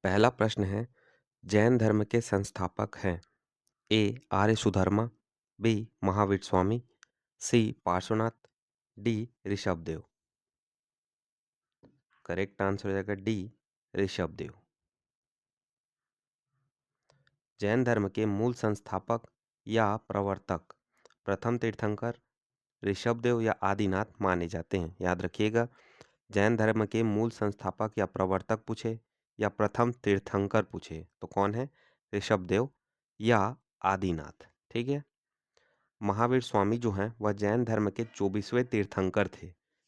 पहला प्रश्न है, जैन धर्म के संस्थापक हैं? A Arya Sudharma, B Mahavir Swami, C Parshvanath, D Rishabhdev. Correct answer हो जाएगा डी ऋषभदेव। जैन धर्म के मूल संस्थापक या प्रवर्तक प्रथम तीर्थंकर ऋषभदेव या आदिनाथ माने जाते हैं। याद रखिएगा, जैन धर्म के मूल संस्थापक या प्रवर्तक पूछे या प्रथम तीर्थंकर पूछे तो कौन है? ऋषभदेव या आदिनाथ। ठीक है। महावीर स्वामी जो हैं वह जैन धर्म के 24वें तीर्थंकर थे,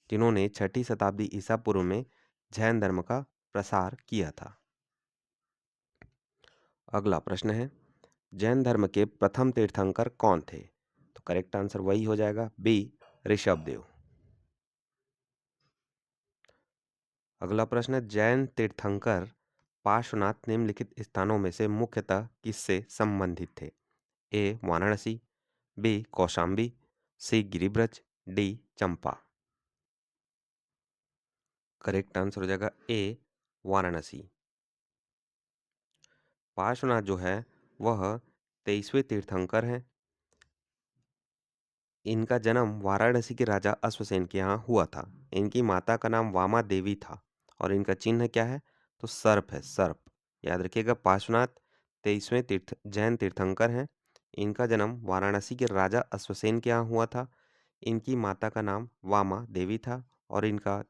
जिन्होंने 6ठी शताब्दी ईसा पूर्व में जैन धर्म का प्रसार किया था। अगला प्रश्न है, जैन धर्म के प्रथम तीर्थंकर कौन थे? तो करेक्ट आंसर वही हो जाएगा बी ऋषभदेव। अगला प्रश्न है, जैन तीर्थंकर पार्श्वनाथ निम्नलिखित स्थानों में से मुख्यतः किससे संबंधित थे? ए वाराणसी, बी कौशाम्बी, सी गिरिब्रज, डी चंपा। करेक्ट आंसर हो जाएगा ए वाराणसी। पार्श्वनाथ जो है वह 23वें तीर्थंकर हैं। इनका जन्म वाराणसी के राजा अश्वसेन के यहाँ हुआ था। इनकी माता का नाम वामा देवी था और इनका चिन्ह क्या है? तो सर्प है, सर्प। याद रखिएगा, पार्श्वनाथ 23वें जैन तीर्थंकर हैं। इनका जन्म वाराणसी के राजा अश्वसेन के यहाँ हुआ था। इनकी माता का नाम वामा देवी था और इनका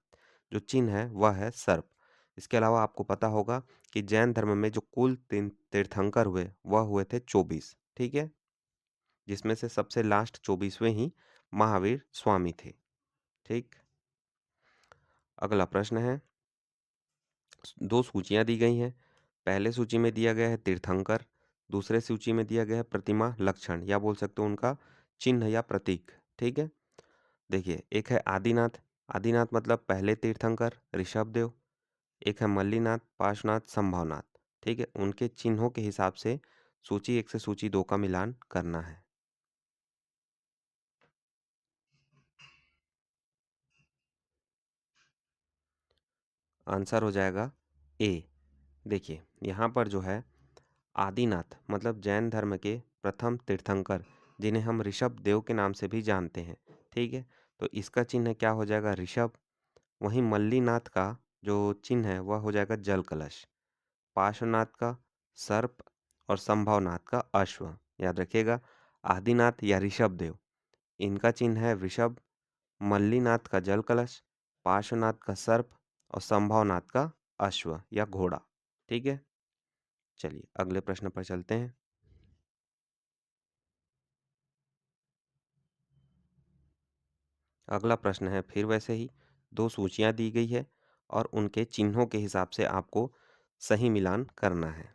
जो चिन्ह है वह है सर्प। इसके अलावा आपको पता होगा कि जैन धर्म में जो कुल तीन तीर्थंकर हुए वह हुए थे 24। ठीक है, जिसमें से सबसे लास्ट 24वें ही महावीर स्वामी थे। ठीक। अगला प्रश्न है, दो सूचियां दी गई हैं। पहले सूची में दिया गया है तीर्थंकर, दूसरे सूची में दिया गया है प्रतिमा लक्षण या बोल सकते हो उनका चिन्ह या प्रतीक। ठीक है। देखिए, एक है आदिनाथ, आदिनाथ मतलब पहले तीर्थंकर ऋषभदेव। एक है मल्लीनाथ, पार्श्वनाथ, संभवनाथ। ठीक है, उनके चिन्हों के हिसाब से सूची 1 से सूची 2 का मिलान करना है। आंसर हो जाएगा ए। देखिए, यहाँ पर जो है आदिनाथ मतलब जैन धर्म के प्रथम तीर्थंकर, जिन्हें हम ऋषभ देव के नाम से भी जानते हैं। ठीक है, तो इसका चिन्ह क्या हो जाएगा? ऋषभ। वहीं मल्लीनाथ का जो चिन्ह है वह हो जाएगा जल कलश। पार्श्वनाथ का सर्प और संभवनाथ का अश्व। याद रखिएगा, आदिनाथ या ऋषभ देव, इनका चिन्ह है वृषभ, मल्लीनाथ का जल कलश, पार्श्वनाथ का सर्प और संभवनाथ का अश्व या घोड़ा। ठीक है, चलिए अगले प्रश्न पर चलते हैं। अगला प्रश्न है फिर वैसे ही, दो सूचियां दी गई है और उनके चिन्हों के हिसाब से आपको सही मिलान करना है।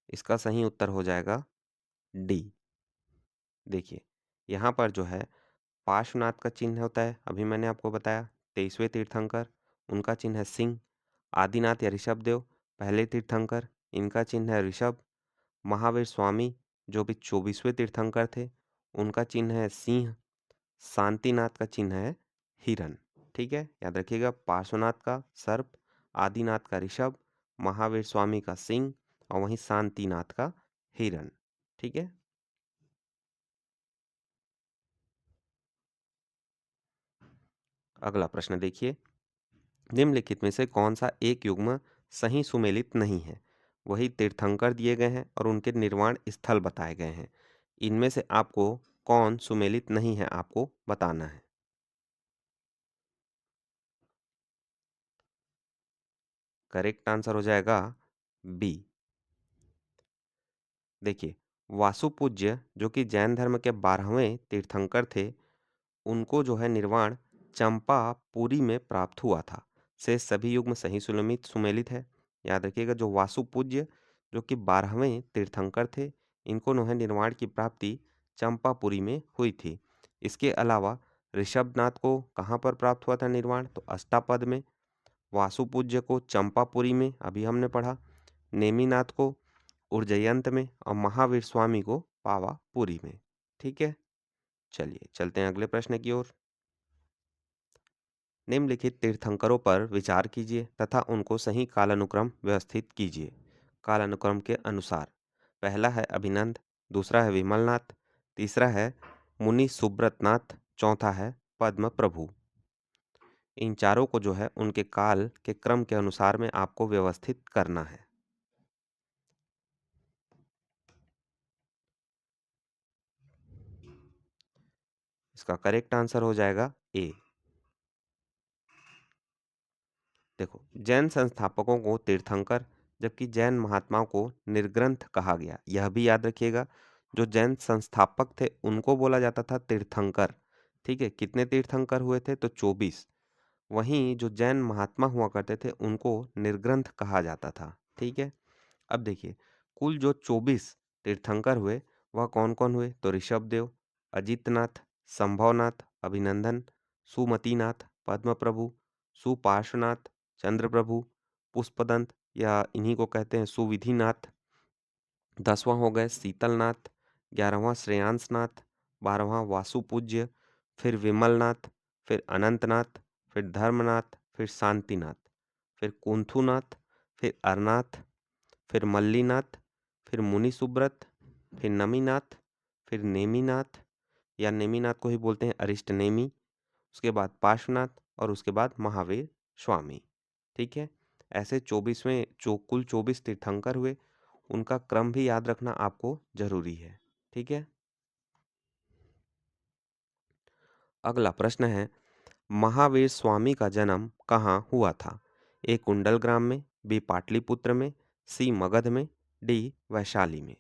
इसका सही उत्तर हो जाएगा डी। देखिए, यहाँ पर जो है पार्श्वनाथ का चिन्ह होता है, अभी मैंने आपको बताया 23वें तीर्थंकर, उनका चिन्ह है सिंह। आदिनाथ या ऋषभदेव पहले तीर्थंकर, इनका चिन्ह है ऋषभ। महावीर स्वामी जो भी 24वें तीर्थंकर थे, उनका चिन्ह है सिंह। शांतिनाथ का चिन्ह है हिरन। ठीक है, याद रखिएगा, पार्श्वनाथ का सर्प, आदिनाथ का ऋषभ, महावीर स्वामी का सिंह और वहीं शांतिनाथ का हिरन। ठीक है। अगला प्रश्न देखिए, निम्नलिखित में से कौन सा एक युग्म सही सुमेलित नहीं है? वही तीर्थंकर दिए गए हैं और उनके निर्वाण स्थल बताए गए हैं। इनमें से आपको कौन सुमेलित नहीं है आपको बताना है। करेक्ट आंसर हो जाएगा बी। देखिए, वासुपूज्य जो कि जैन धर्म के 12वें तीर्थंकर थे, उनको जो है निर्वाण चंपापुरी में प्राप्त हुआ था। शेष सभी युग्म सही सुमेलित सुमेलित है। याद रखिएगा, जो वासुपूज्य जो कि 12वें तीर्थंकर थे, इनको जो है निर्वाण की प्राप्ति चंपापुरी में हुई थी। इसके अलावा ऋषभनाथ को कहाँ पर प्राप्त हुआ था निर्वाण? तो अष्टापद में। वासुपूज्य को चंपापुरी में, अभी हमने पढ़ा। नेमिनाथ को उज्जयंत में और महावीर स्वामी को पावापुरी में। ठीक है। चलिए चलते हैं अगले प्रश्न की ओर। निम्नलिखित तीर्थंकरों पर विचार कीजिए तथा उनको सही कालानुक्रम व्यवस्थित कीजिए। कालानुक्रम के अनुसार पहला है अभिनंद, दूसरा है विमलनाथ, तीसरा है मुनि सुब्रतनाथ, चौथा है पद्म प्रभु। इन चारों को जो है उनके काल के क्रम के अनुसार में आपको व्यवस्थित करना है। इसका करेक्ट आंसर हो जाएगा ए। देखो, जैन संस्थापकों को तीर्थंकर जबकि जैन महात्माओं को निर्ग्रंथ कहा गया। यह भी याद रखिएगा, जो जैन संस्थापक थे उनको बोला जाता था तीर्थंकर। ठीक है, कितने तीर्थंकर हुए थे? तो 24। वहीं जो जैन महात्मा हुआ करते थे उनको निर्ग्रंथ कहा जाता था। ठीक है, अब देखिए, कुल जो 24 तीर्थंकर हुए वह कौन कौन हुए? तो ऋषभदेव, अजितनाथ, संभवनाथ, अभिनंदन, सुमतिनाथ, पद्म प्रभु, सुपार्श्वनाथ, चंद्रप्रभु, पुष्पदंत या इन्हीं को कहते हैं सुविधिनाथ। 10वां हो गए शीतलनाथ, 11वां श्रेयांसनाथ, 12वां वासुपूज्य, फिर विमलनाथ, फिर अनंतनाथ, फिर धर्मनाथ, फिर शांतिनाथ, फिर कुंथुनाथ, फिर अरनाथ, फिर मल्लीनाथ, फिर मुनि सुब्रत, फिर नमीनाथ, फिर नेमिनाथ या नेमिनाथ को ही बोलते हैं अरिष्ट नेमी, उसके बाद पार्श्वनाथ और उसके बाद महावीर स्वामी। ठीक है, ऐसे 24वें जो कुल 24 तीर्थंकर हुए, उनका क्रम भी याद रखना आपको जरूरी है। ठीक है, अगला प्रश्न है, महावीर स्वामी का जन्म कहाँ हुआ था? ए कुंडल ग्राम में, बी पाटलिपुत्र में, सी मगध में, डी वैशाली में।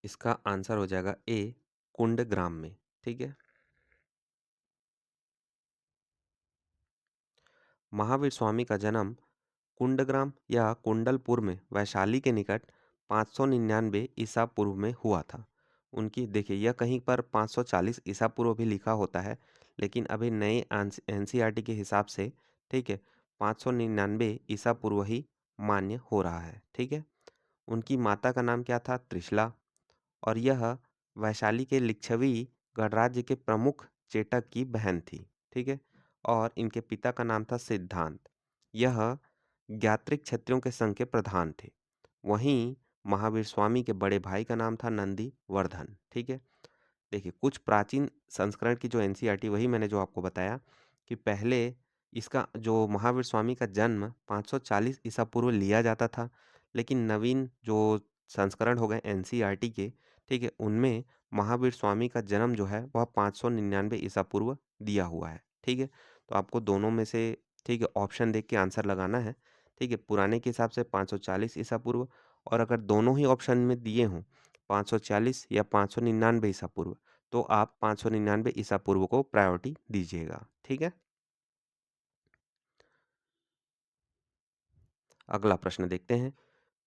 इसका आंसर हो जाएगा ए कुंड ग्राम में। ठीक है, महावीर स्वामी का जन्म कुंडग्राम या कुंडलपुर में वैशाली के निकट 599 ईसा पूर्व में हुआ था। उनकी देखिए, यह कहीं पर 540 ईसा पूर्व भी लिखा होता है, लेकिन अभी नए एनसीईआरटी के हिसाब से, ठीक है, 599 ईसा पूर्व ही मान्य हो रहा है। ठीक है, उनकी माता का नाम क्या था? त्रिशला। और यह वैशाली के लिच्छवी गणराज्य के प्रमुख चेटक की बहन थी। ठीक है, और इनके पिता का नाम था सिद्धांत। यह ज्ञात्रिक क्षत्रियों के संघ के प्रधान थे। वहीं महावीर स्वामी के बड़े भाई का नाम था नंदी वर्धन। ठीक है, देखिए, कुछ प्राचीन संस्करण की जो एनसीईआरटी, वही मैंने जो आपको बताया कि पहले इसका जो महावीर स्वामी का जन्म 540 ईसा पूर्व लिया जाता था, लेकिन नवीन जो संस्करण हो गए एनसीईआरटी के, ठीक है, उनमें महावीर स्वामी का जन्म जो है वह 599 ईसा पूर्व दिया हुआ है। ठीक है, तो आपको दोनों में से, ठीक है, ऑप्शन देख के आंसर लगाना है। ठीक है, पुराने के हिसाब से 540 ईसा पूर्व, और अगर दोनों ही ऑप्शन में दिए हों 540 या 599 ईसा पूर्व, तो आप 599 ईसा पूर्व को प्रायोरिटी दीजिएगा। ठीक है, अगला प्रश्न देखते हैं।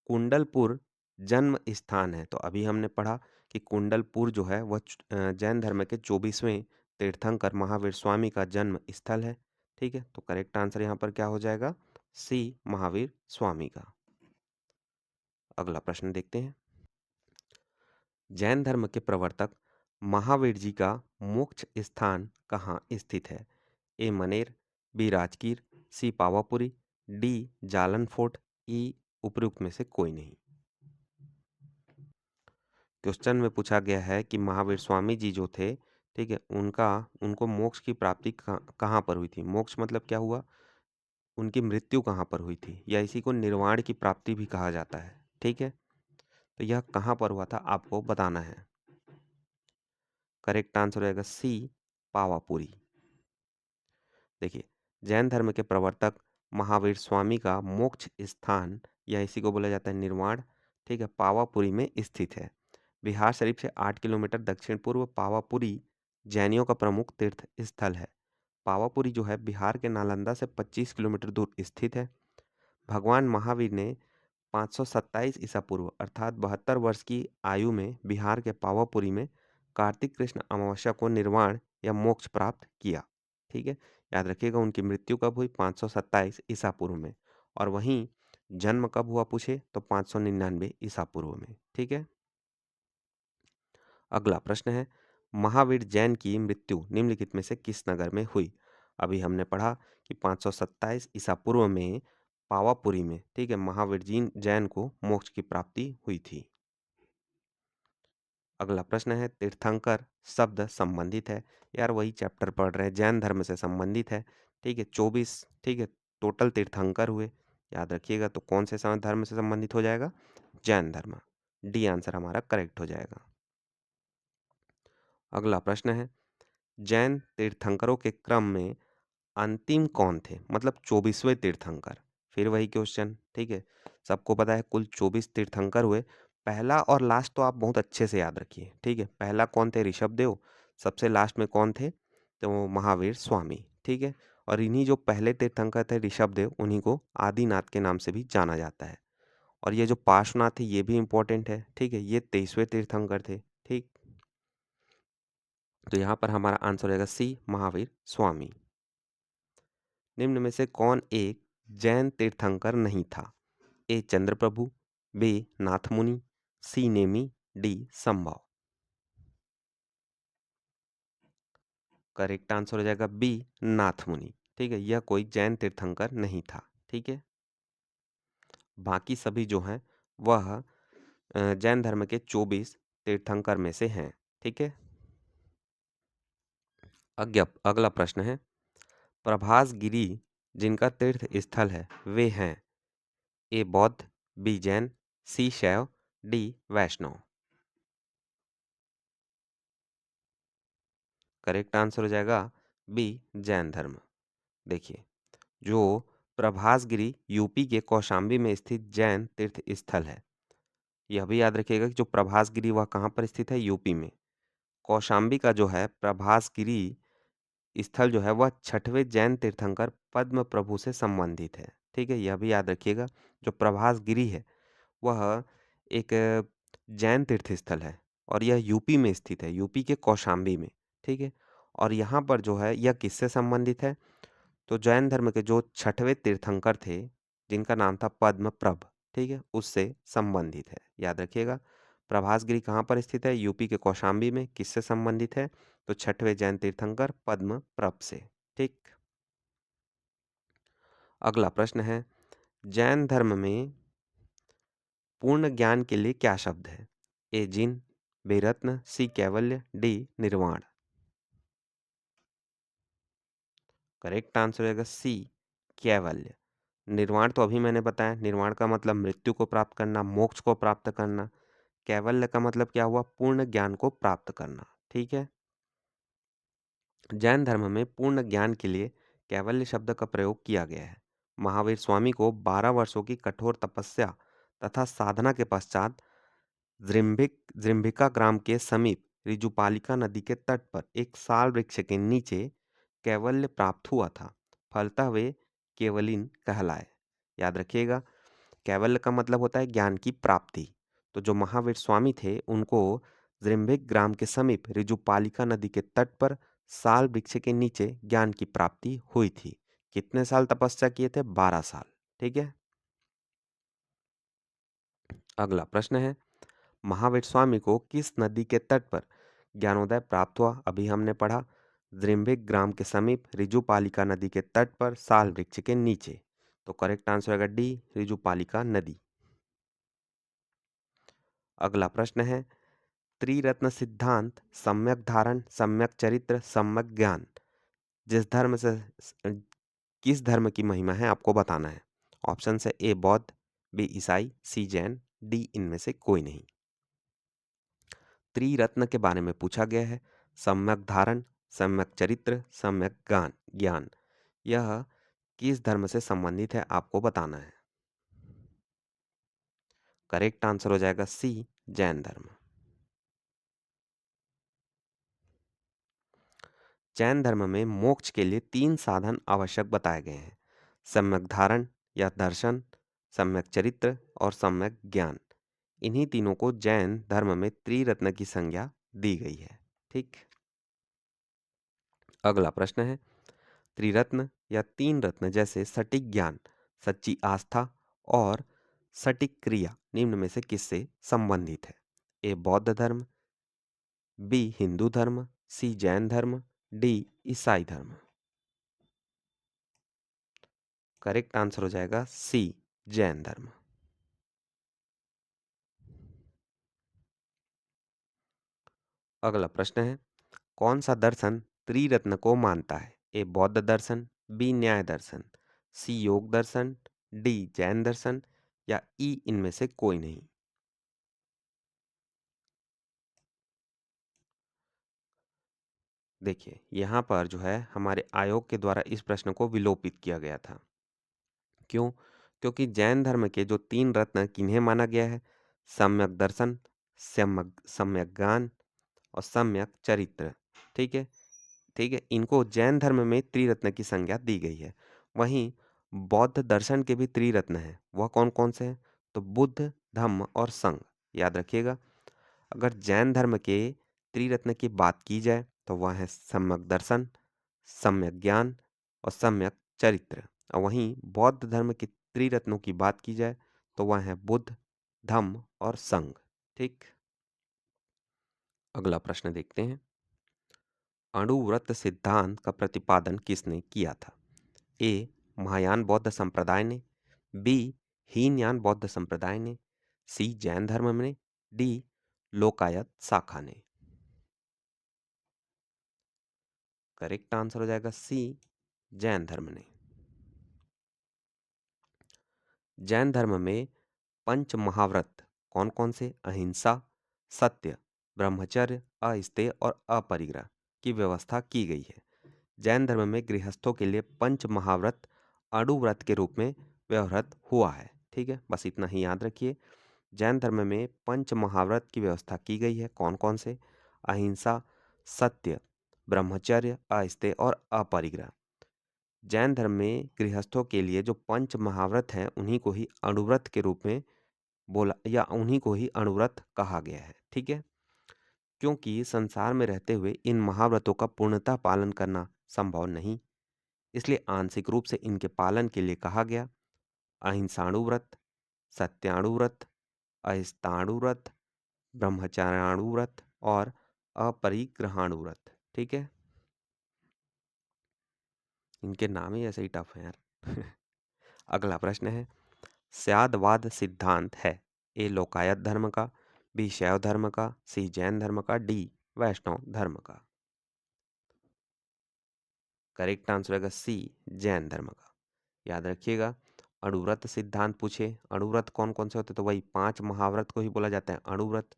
कुंडलपुर जन्म स्थान है, तो अभी हमने पढ़ा कि कुंडलपुर जो है वह जैन धर्म के 24वें तीर्थंकर महावीर स्वामी का जन्म स्थल है। ठीक है, तो करेक्ट आंसर यहाँ पर क्या हो जाएगा? सी महावीर स्वामी का। अगला प्रश्न देखते हैं। जैन धर्म के प्रवर्तक महावीर जी का मोक्ष स्थान कहाँ स्थित है? ए मनेर, बी राजगीर, सी पावापुरी, डी जालन फोर्ट, ई उपरोक्त में से कोई नहीं। क्वेश्चन में पूछा गया है कि महावीर स्वामी जी जो थे, ठीक है, उनका उनको मोक्ष की प्राप्ति कहाँ पर हुई थी? मोक्ष मतलब क्या हुआ? उनकी मृत्यु कहाँ पर हुई थी, या इसी को निर्वाण की प्राप्ति भी कहा जाता है। ठीक है, तो यह कहाँ पर हुआ था आपको बताना है। करेक्ट आंसर रहेगा सी पावापुरी। देखिए, जैन धर्म के प्रवर्तक महावीर स्वामी का मोक्ष स्थान, या इसी को बोला जाता है निर्वाण, ठीक है, पावापुरी में स्थित है। बिहार शरीफ से 8 किलोमीटर दक्षिण पूर्व पावापुरी जैनियों का प्रमुख तीर्थ स्थल है। पावापुरी जो है बिहार के नालंदा से 25 किलोमीटर दूर स्थित है। भगवान महावीर ने 527 ईसा पूर्व अर्थात 72 वर्ष की आयु में बिहार के पावापुरी में कार्तिक कृष्ण अमावस्या को निर्वाण या मोक्ष प्राप्त किया। ठीक है, याद रखिएगा उनकी मृत्यु कब हुई? 527 ईसा पूर्व में। और वहीं जन्म कब हुआ पूछे तो 599 ईसा पूर्व में। ठीक है। अगला प्रश्न है, महावीर जैन की मृत्यु निम्नलिखित में से किस नगर में हुई? अभी हमने पढ़ा कि 527 ईसा पूर्व में पावापुरी में, ठीक है, महावीर जी जैन को मोक्ष की प्राप्ति हुई थी। अगला प्रश्न है, तीर्थंकर शब्द संबंधित है। यार वही चैप्टर पढ़ रहे हैं, जैन धर्म से संबंधित है। ठीक है, 24, ठीक है, टोटल तीर्थंकर हुए। याद रखिएगा, तो कौन से धर्म से संबंधित हो जाएगा? जैन धर्म। डी आंसर हमारा करेक्ट हो जाएगा। अगला प्रश्न है, जैन तीर्थंकरों के क्रम में अंतिम कौन थे? मतलब 24वें तीर्थंकर। फिर वही क्वेश्चन, ठीक है, सबको पता है कुल 24 तीर्थंकर हुए। पहला और लास्ट तो आप बहुत अच्छे से याद रखिए। ठीक है, पहला कौन थे? ऋषभदेव। सबसे लास्ट में कौन थे? तो वो महावीर स्वामी। ठीक है, और इन्हीं जो पहले तीर्थंकर थे ऋषभदेव, उन्हीं को आदिनाथ के नाम से भी जाना जाता है। और ये जो पार्श्वनाथ है ये भी इंपॉर्टेंट है। ठीक है, ये 23वें तीर्थंकर थे। ठीक, तो यहाँ पर हमारा आंसर रहेगा सी, महावीर स्वामी। निम्न में से कौन एक जैन तीर्थंकर नहीं था? ए चंद्रप्रभु, बी नाथमुनि, सी नेमी, डी संभव। करेक्ट आंसर हो जाएगा बी, नाथमुनि। ठीक है, यह कोई जैन तीर्थंकर नहीं था। ठीक है, बाकी सभी जो हैं वह जैन धर्म के 24 तीर्थंकर में से हैं। ठीक है, अगला प्रश्न है, प्रभास गिरी जिनका तीर्थ स्थल है वे हैं? ए बौद्ध, बी जैन, सी शैव, डी वैष्णव। करेक्ट आंसर हो जाएगा बी, जैन धर्म। देखिए, जो प्रभासगिरी यूपी के कौशाम्बी में स्थित जैन तीर्थ स्थल है। यह भी याद रखिएगा कि जो प्रभासगिरी वह कहाँ पर स्थित है? यूपी में। कौशाम्बी का जो है प्रभासगिरी स्थल जो है वह 6वें जैन तीर्थंकर पद्म प्रभु से संबंधित है। ठीक है, यह भी याद रखिएगा, जो प्रभासगिरी है वह एक जैन तीर्थ स्थल है और यह यूपी में स्थित है, यूपी के कौशाम्बी में। ठीक है, और यहाँ पर जो है यह किससे संबंधित है? तो जैन धर्म के जो 6वें तीर्थंकर थे जिनका नाम था पद्मप्रभ, ठीक है, उससे संबंधित है। याद रखिएगा, प्रभासगिरी कहाँ पर स्थित है? यूपी के कौशाम्बी में। किससे संबंधित है? तो 6वें जैन तीर्थंकर पद्मप्रभ से। ठीक, अगला प्रश्न है, जैन धर्म में पूर्ण ज्ञान के लिए क्या शब्द है? ए जिन, बी रत्न, सी कैवल्य, डी निर्वाण। करेक्ट आंसर रहेगा सी, कैवल्य। निर्वाण तो अभी मैंने बताया, निर्वाण का मतलब मृत्यु को प्राप्त करना, मोक्ष को प्राप्त करना। कैवल्य का मतलब क्या हुआ? पूर्ण ज्ञान को प्राप्त करना। ठीक है, जैन धर्म में पूर्ण ज्ञान के लिए कैवल्य शब्द का प्रयोग किया गया है। महावीर स्वामी को 12 वर्षों की कठोर तपस्या तथा साधना के पश्चात जृंभिका ग्राम के समीप ऋजुपालिका नदी के तट पर एक साल वृक्ष के नीचे कैवल्य प्राप्त हुआ था। फलतः वे केवलिन कहलाए। याद रखिएगा, कैवल्य का मतलब होता है ज्ञान की प्राप्ति। तो जो महावीर स्वामी थे उनको जृंभिक ग्राम के समीप ऋजुपालिका नदी के तट पर साल वृक्ष के नीचे ज्ञान की प्राप्ति हुई थी। कितने साल तपस्या किए थे? 12 साल। ठीक है, अगला प्रश्न है, महावीर स्वामी को किस नदी के तट पर ज्ञानोदय प्राप्त हुआ? अभी हमने पढ़ा, जृंभिक ग्राम के समीप ऋजुपालिका नदी के तट पर साल वृक्ष के नीचे। तो करेक्ट आंसर होगा डी, ऋजुपालिका नदी। अगला प्रश्न है, त्रिरत्न सिद्धांत सम्यक धारण, सम्यक चरित्र, सम्यक ज्ञान जिस धर्म से किस धर्म की महिमा है आपको बताना है। ऑप्शन है ए बौद्ध, बी ईसाई, सी जैन, डी इनमें से कोई नहीं। त्रिरत्न के बारे में पूछा गया है। सम्यक धारण, सम्यक चरित्र, सम्यक ज्ञान यह किस धर्म से संबंधित है आपको बताना है। करेक्ट आंसर हो जाएगा सी, जैन धर्म। जैन धर्म में मोक्ष के लिए 3 साधन आवश्यक बताए गए हैं: सम्यक धारण या दर्शन, सम्यक चरित्र और सम्यक ज्ञान। इन्हीं तीनों को जैन धर्म में त्रिरत्न की संज्ञा दी गई है। ठीक, अगला प्रश्न है, त्रिरत्न या 3 रत्न जैसे सटीक ज्ञान, सच्ची आस्था और सटीक क्रिया निम्न में से किससे संबंधित है? ए बौद्ध धर्म, बी हिंदू धर्म, सी जैन धर्म, डी ईसाई धर्म। करेक्ट आंसर हो जाएगा सी जैन धर्म। अगला प्रश्न है, कौन सा दर्शन त्रिरत्न को मानता है? ए बौद्ध दर्शन, बी न्याय दर्शन, सी योग दर्शन, डी जैन दर्शन या ई इनमें से कोई नहीं। देखिए यहाँ पर जो है हमारे आयोग के द्वारा इस प्रश्न को विलोपित किया गया था। क्यों? क्योंकि जैन धर्म के जो तीन रत्न किन्हें माना गया है? सम्यक दर्शन, सम्यक सम्यक ज्ञान और सम्यक चरित्र। ठीक है, ठीक है, इनको जैन धर्म में त्रिरत्न की संज्ञा दी गई है। वहीं बौद्ध दर्शन के भी त्रिरत्न हैं। वह कौन कौन से हैं? तो बुद्ध, धम्म और संघ। याद रखिएगा, अगर जैन धर्म के त्रिरत्न की बात की जाए तो वह है सम्यक दर्शन, सम्यक ज्ञान और सम्यक चरित्र। और वहीं बौद्ध धर्म के त्रिरत्नों की बात की जाए तो वह है बुद्ध, धम्म और संघ। ठीक, अगला प्रश्न देखते हैं, अणुव्रत सिद्धांत का प्रतिपादन किसने किया था? ए महायान बौद्ध संप्रदाय ने, बी हीनयान बौद्ध संप्रदाय ने, सी जैन धर्म ने, डी लोकायत शाखा ने। करेक्ट आंसर हो जाएगा सी जैन धर्म ने। जैन धर्म में पंच महाव्रत कौन कौन से? अहिंसा, सत्य, ब्रह्मचर्य, अस्तेय और अपरिग्रह की व्यवस्था की गई है। जैन धर्म में गृहस्थों के लिए पंच महाव्रत अणुव्रत के रूप में व्यवहृत हुआ है। ठीक है, बस इतना ही याद रखिए। जैन धर्म में पंच महाव्रत की व्यवस्था की गई है। कौन कौन से? अहिंसा, सत्य, ब्रह्मचर्य, अस्तेय और अपरिग्रह। जैन धर्म में गृहस्थों के लिए जो पंच महाव्रत हैं उन्हीं को ही अणुव्रत के रूप में बोला या उन्हीं को ही अणुव्रत कहा गया है। ठीक है, क्योंकि संसार में रहते हुए इन महाव्रतों का पूर्णतः पालन करना संभव नहीं, इसलिए आंशिक रूप से इनके पालन के लिए कहा गया। अहिंसाणुव्रत, सत्याणुव्रत, अहिस्ताणुव्रत, ब्रह्मचार्याणुव्रत और अपरिग्रहाणुव्रत। ठीक है, इनके नाम ही ऐसे ही टफ है यार। अगला प्रश्न है, स्यादवाद सिद्धांत है? ए लोकायत धर्म का, बी शैव धर्म का, सी जैन धर्म का, डी वैष्णव धर्म का। करेक्ट आंसर होगा सी जैन धर्म का। याद रखिएगा, अणुव्रत सिद्धांत पूछे, अणुव्रत कौन कौन से होते? तो वही पांच महाव्रत को ही बोला जाता है अणुव्रत।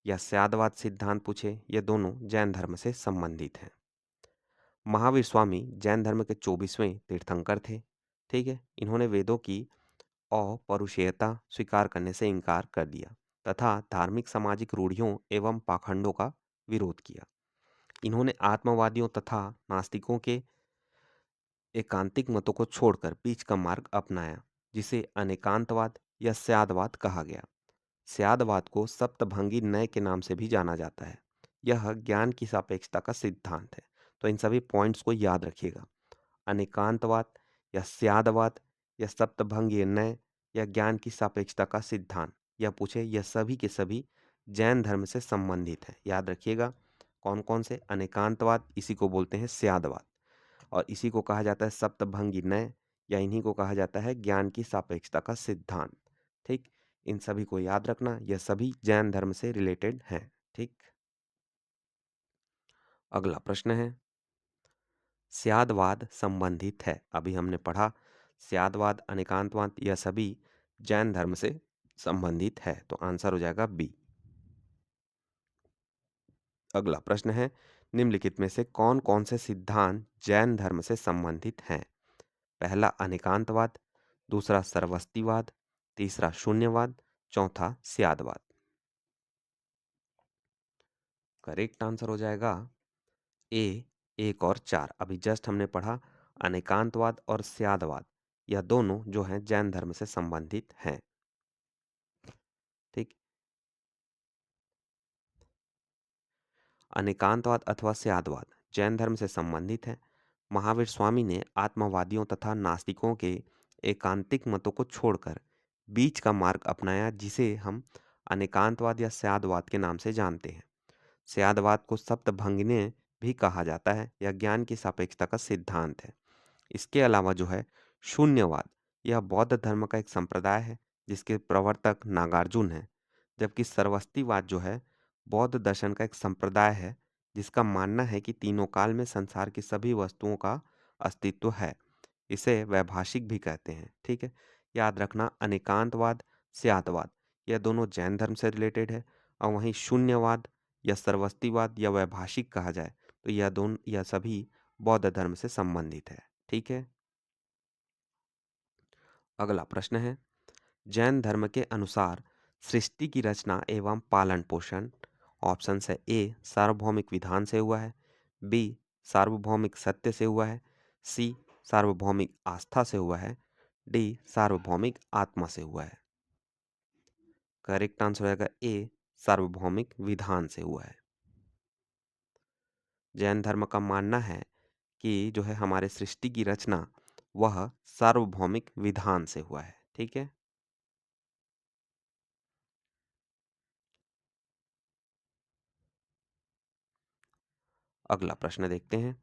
या स्यादवाद सिद्धांत पूछे, ये दोनों जैन धर्म से संबंधित हैं। महावीर स्वामी जैन धर्म के 24वें तीर्थंकर थे। ठीक है, इन्होंने वेदों की अपौरुषेयता स्वीकार करने से इनकार कर दिया तथा धार्मिक सामाजिक रूढ़ियों एवं पाखंडों का विरोध किया। इन्होंने आत्मवादियों तथा नास्तिकों के एकांतिक मतों को छोड़कर बीच का मार्ग अपनाया, जिसे अनेकांतवाद या स्यादवाद कहा गया। स्यादवाद को सप्तभंगी न्याय के नाम से भी जाना जाता है। यह ज्ञान की सापेक्षता का सिद्धांत है। तो इन सभी पॉइंट्स को याद रखिएगा, अनेकांतवाद या स्यादवाद या सप्तभंगीय न्याय या ज्ञान की सापेक्षता का सिद्धांत, यह पूछे, यह सभी के सभी जैन धर्म से संबंधित है। याद रखिएगा, कौन कौन से? अनेकांतवाद, इसी को बोलते हैं स्यादवाद, और इसी को कहा जाता है सप्तभंगी न्याय, या इन्हीं को कहा जाता है ज्ञान की सापेक्षता का सिद्धांत। ठीक, इन सभी को याद रखना, यह सभी जैन धर्म से रिलेटेड हैं। ठीक, अगला प्रश्न है, स्यादवाद संबंधित है? अभी हमने पढ़ा स्यादवाद, अनेकांतवाद यह सभी जैन धर्म से संबंधित है, तो आंसर हो जाएगा बी। अगला प्रश्न है, निम्नलिखित में से कौन कौन से सिद्धांत जैन धर्म से संबंधित हैं? पहला अनेकांतवाद, दूसरा सर्वस्तिवाद, तीसरा शून्यवाद, चौथा स्यादवाद। करेक्ट आंसर हो जाएगा ए, एक और चार। अभी जस्ट हमने पढ़ा अनेकांतवाद और स्यादवाद, यह दोनों जो हैं जैन धर्म से संबंधित हैं। ठीक, अनेकांतवाद अथवा स्यादवाद जैन धर्म से संबंधित है। महावीर स्वामी ने आत्मवादियों तथा नास्तिकों के एकांतिक मतों को छोड़कर बीच का मार्ग अपनाया जिसे हम अनेकांतवाद या स्यादवाद के नाम से जानते हैं। स्यादवाद को सप्तभंगिन्य भी कहा जाता है। यह ज्ञान की सापेक्षता का सिद्धांत है। इसके अलावा जो है शून्यवाद, यह बौद्ध धर्म का एक संप्रदाय है जिसके प्रवर्तक नागार्जुन है। जबकि सर्वस्तिवाद जो है बौद्ध दर्शन का एक संप्रदाय है जिसका मानना है कि तीनों काल में संसार की सभी वस्तुओं का अस्तित्व है। इसे वैभाषिक भी कहते हैं। ठीक है, याद रखना अनेकांतवाद, स्यादवाद, यह दोनों जैन धर्म से रिलेटेड है। और वहीं शून्यवाद या सर्वस्तिवाद या वैभाषिक कहा जाए तो यह सभी बौद्ध धर्म से संबंधित है। ठीक है, अगला प्रश्न है, जैन धर्म के अनुसार सृष्टि की रचना एवं पालन पोषण ऑप्शन है ए सार्वभौमिक विधान से हुआ है, बी सार्वभौमिक सत्य से हुआ है, सी सार्वभौमिक आस्था से हुआ है, डी सार्वभौमिक आत्मा से हुआ है। करेक्ट आंसर रहेगा ए सार्वभौमिक विधान से हुआ है। जैन धर्म का मानना है कि जो है हमारे सृष्टि की रचना वह सार्वभौमिक विधान से हुआ है। ठीक है, अगला प्रश्न देखते हैं।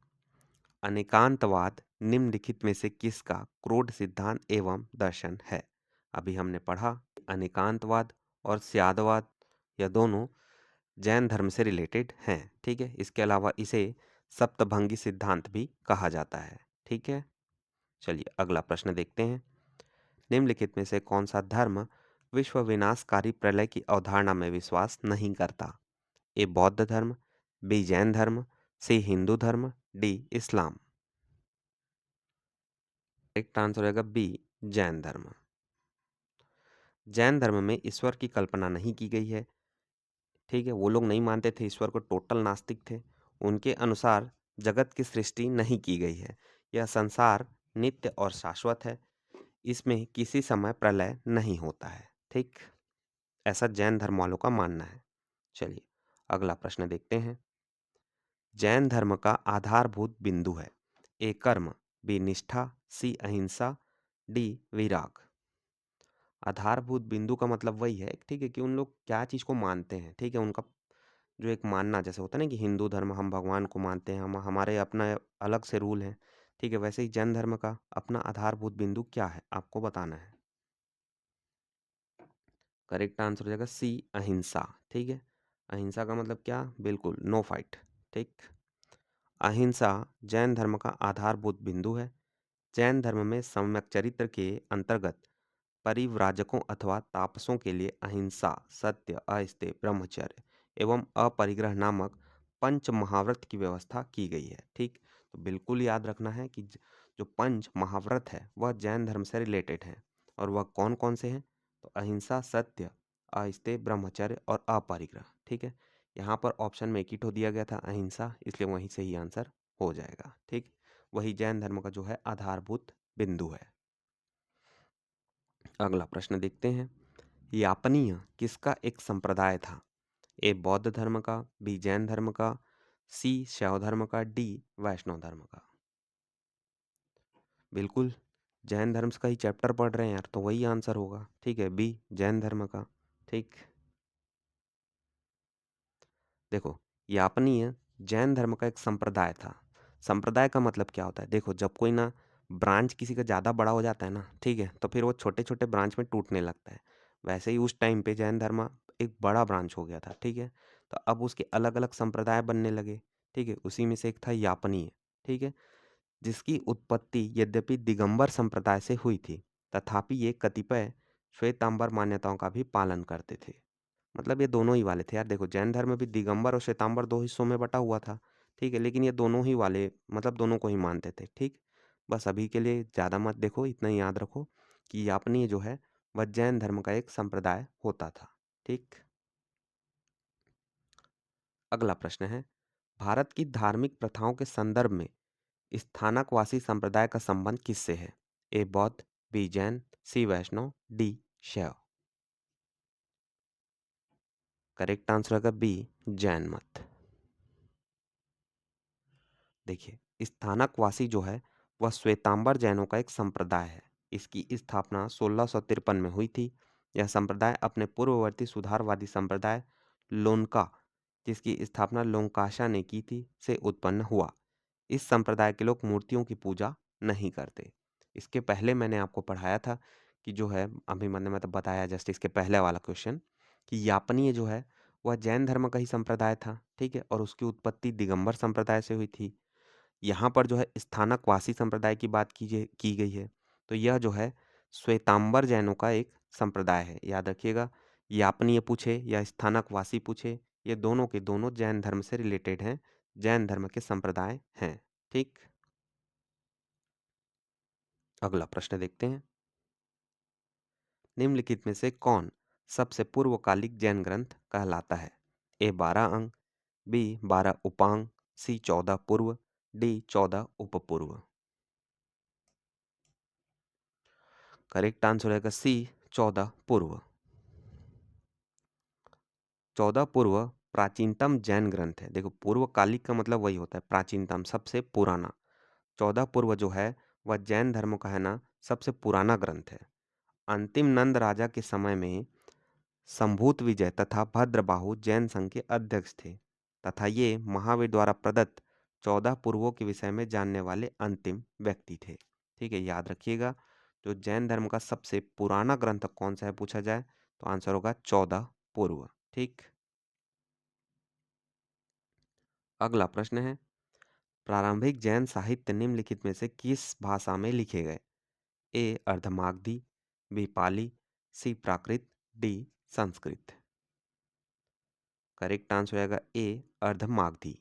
अनेकांतवाद निम्नलिखित में से किसका क्रोध सिद्धांत एवं दर्शन है? अभी हमने पढ़ा अनेकांतवाद और स्यादवाद यह दोनों जैन धर्म से रिलेटेड हैं। ठीक है, इसके अलावा इसे सप्तभंगी सिद्धांत भी कहा जाता है। ठीक है, चलिए अगला प्रश्न देखते हैं। निम्नलिखित में से कौन सा धर्म विश्व विनाशकारी प्रलय की अवधारणा में विश्वास नहीं करता? ए बौद्ध धर्म, बी जैन धर्म, सी हिंदू धर्म, डी इस्लाम। करेक्ट आंसर रहेगा बी जैन धर्म। जैन धर्म में ईश्वर की कल्पना नहीं की गई है। ठीक है, वो लोग नहीं मानते थे ईश्वर को, टोटल नास्तिक थे। उनके अनुसार जगत की सृष्टि नहीं की गई है। यह संसार नित्य और शाश्वत है। इसमें किसी समय प्रलय नहीं होता है। ठीक, ऐसा जैन धर्म वालों का मानना है। चलिए अगला प्रश्न देखते हैं। जैन धर्म का आधारभूत बिंदु है ए कर्म, बी निष्ठा, सी अहिंसा, डी विराग। आधारभूत बिंदु का मतलब वही है, ठीक है, कि उन लोग क्या चीज़ को मानते हैं। ठीक है, उनका जो एक मानना जैसे होता है ना कि हिंदू धर्म हम भगवान को मानते हैं, हम हमारे अपना अलग से रूल हैं। ठीक है, वैसे ही जैन धर्म का अपना आधारभूत बिंदु क्या है आपको बताना है। करेक्ट आंसर हो जाएगा सी अहिंसा। ठीक है, अहिंसा का मतलब क्या? बिल्कुल नो फाइट। ठीक, अहिंसा जैन धर्म का आधारभूत बिंदु है। जैन धर्म में सम्यक चरित्र के अंतर्गत परिव्राजकों अथवा तापसों के लिए अहिंसा, सत्य, अस्तेय, ब्रह्मचर्य एवं अपरिग्रह नामक पंच महाव्रत की व्यवस्था की गई है। ठीक, तो बिल्कुल याद रखना है कि जो पंच महाव्रत है वह जैन धर्म से रिलेटेड है। और वह कौन कौन से हैं? तो अहिंसा, सत्य, अस्तेय, ब्रह्मचर्य और अपरिग्रह। ठीक है, यहाँ पर ऑप्शन में एक ही ठो दिया गया था अहिंसा, इसलिए वहीं से ही आंसर हो जाएगा। ठीक, वही जैन धर्म का जो है आधारभूत बिंदु है। अगला प्रश्न देखते हैं। यापनीय किसका एक संप्रदाय था? ए बौद्ध धर्म का, बी जैन धर्म का, सी शैव धर्म का, डी वैष्णव धर्म का। बिल्कुल जैन धर्म का ही चैप्टर पढ़ रहे हैं यार, तो वही आंसर होगा। ठीक है, बी जैन धर्म का। ठीक, देखो यापनीय जैन धर्म का एक संप्रदाय था। संप्रदाय का मतलब क्या होता है? देखो जब कोई ना ब्रांच किसी का ज़्यादा बड़ा हो जाता है ना, ठीक है, तो फिर वो छोटे छोटे ब्रांच में टूटने लगता है। वैसे ही उस टाइम पे जैन धर्म एक बड़ा ब्रांच हो गया था। ठीक है, तो अब उसके अलग अलग संप्रदाय बनने लगे। ठीक है, उसी में से एक था यापनीय। ठीक है, जिसकी उत्पत्ति यद्यपि दिगंबर संप्रदाय से हुई थी, तथापि ये कतिपय श्वेतांबर मान्यताओं का भी पालन करते थे। मतलब ये दोनों ही वाले थे यार। देखो जैन धर्म भी दिगंबर और श्वेतांबर दो हिस्सों में बटा हुआ था। ठीक है, लेकिन ये दोनों ही वाले मतलब दोनों को ही मानते थे। ठीक, बस अभी के लिए ज़्यादा मत देखो, इतना ही याद रखो कि यापनीय जो है वह जैन धर्म का एक संप्रदाय होता था। ठीक, अगला प्रश्न है। भारत की धार्मिक प्रथाओं के संदर्भ में स्थानकवासी संप्रदाय का संबंध किससे है? ए बौद्ध, बी जैन, सी वैष्णव, डी शैव। करेक्ट आंसर होगा बी जैन मत। देखिए स्थानकवासी जो है वह श्वेतांबर जैनों का एक संप्रदाय है। इसकी स्थापना 1653 में हुई थी। यह संप्रदाय अपने पूर्ववर्ती सुधारवादी संप्रदाय लोनका, जिसकी स्थापना लोंकाशा ने की थी, से उत्पन्न हुआ। इस संप्रदाय के लोग मूर्तियों की पूजा नहीं करते। इसके पहले मैंने आपको पढ़ाया था कि जो है, अभी मैंने मतलब बताया जस्ट इसके पहले वाला क्वेश्चन, कि यापनीय जो है वह जैन धर्म का ही संप्रदाय था, ठीक है, और उसकी उत्पत्ति दिगंबर संप्रदाय से हुई थी। यहाँ पर जो है स्थानकवासी संप्रदाय की बात की गई है, तो यह जो है श्वेतांबर जैनों का एक संप्रदाय है। याद रखिएगा, यापनीय पूछे या स्थानकवासी पूछे, ये दोनों के दोनों जैन धर्म से रिलेटेड हैं, जैन धर्म के संप्रदाय हैं। ठीक, अगला प्रश्न देखते हैं। निम्नलिखित में से कौन सबसे पूर्वकालिक जैन ग्रंथ कहलाता है? ए 12 अंग, बी 12 उपांग, सी 14 पूर्व, डी 14 उपपूर्व। करेक्ट आंसर रहेगा सी 14 पूर्व। 14 पूर्व प्राचीनतम जैन ग्रंथ है। देखो, पूर्वकालिक का मतलब वही होता है प्राचीनतम, सबसे पुराना। 14 पूर्व जो है वह जैन धर्म का है ना सबसे पुराना ग्रंथ है। अंतिम नंद राजा के समय में संभूत विजय तथा भद्रबाहु जैन संघ के अध्यक्ष थे, तथा ये महावीर द्वारा प्रदत्त 14 पूर्वों के विषय में जानने वाले अंतिम व्यक्ति थे। ठीक है, याद रखिएगा, जो जैन धर्म का सबसे पुराना ग्रंथ कौन सा है पूछा जाए तो आंसर होगा 14 पूर्व। ठीक, अगला प्रश्न है, प्रारंभिक जैन साहित्य निम्नलिखित में से किस भाषा में लिखे गए? ए अर्धमागधी, बी पाली, सी प्राकृत, डी संस्कृत। करेक्ट आंसर रहेगा ए अर्धमागधी।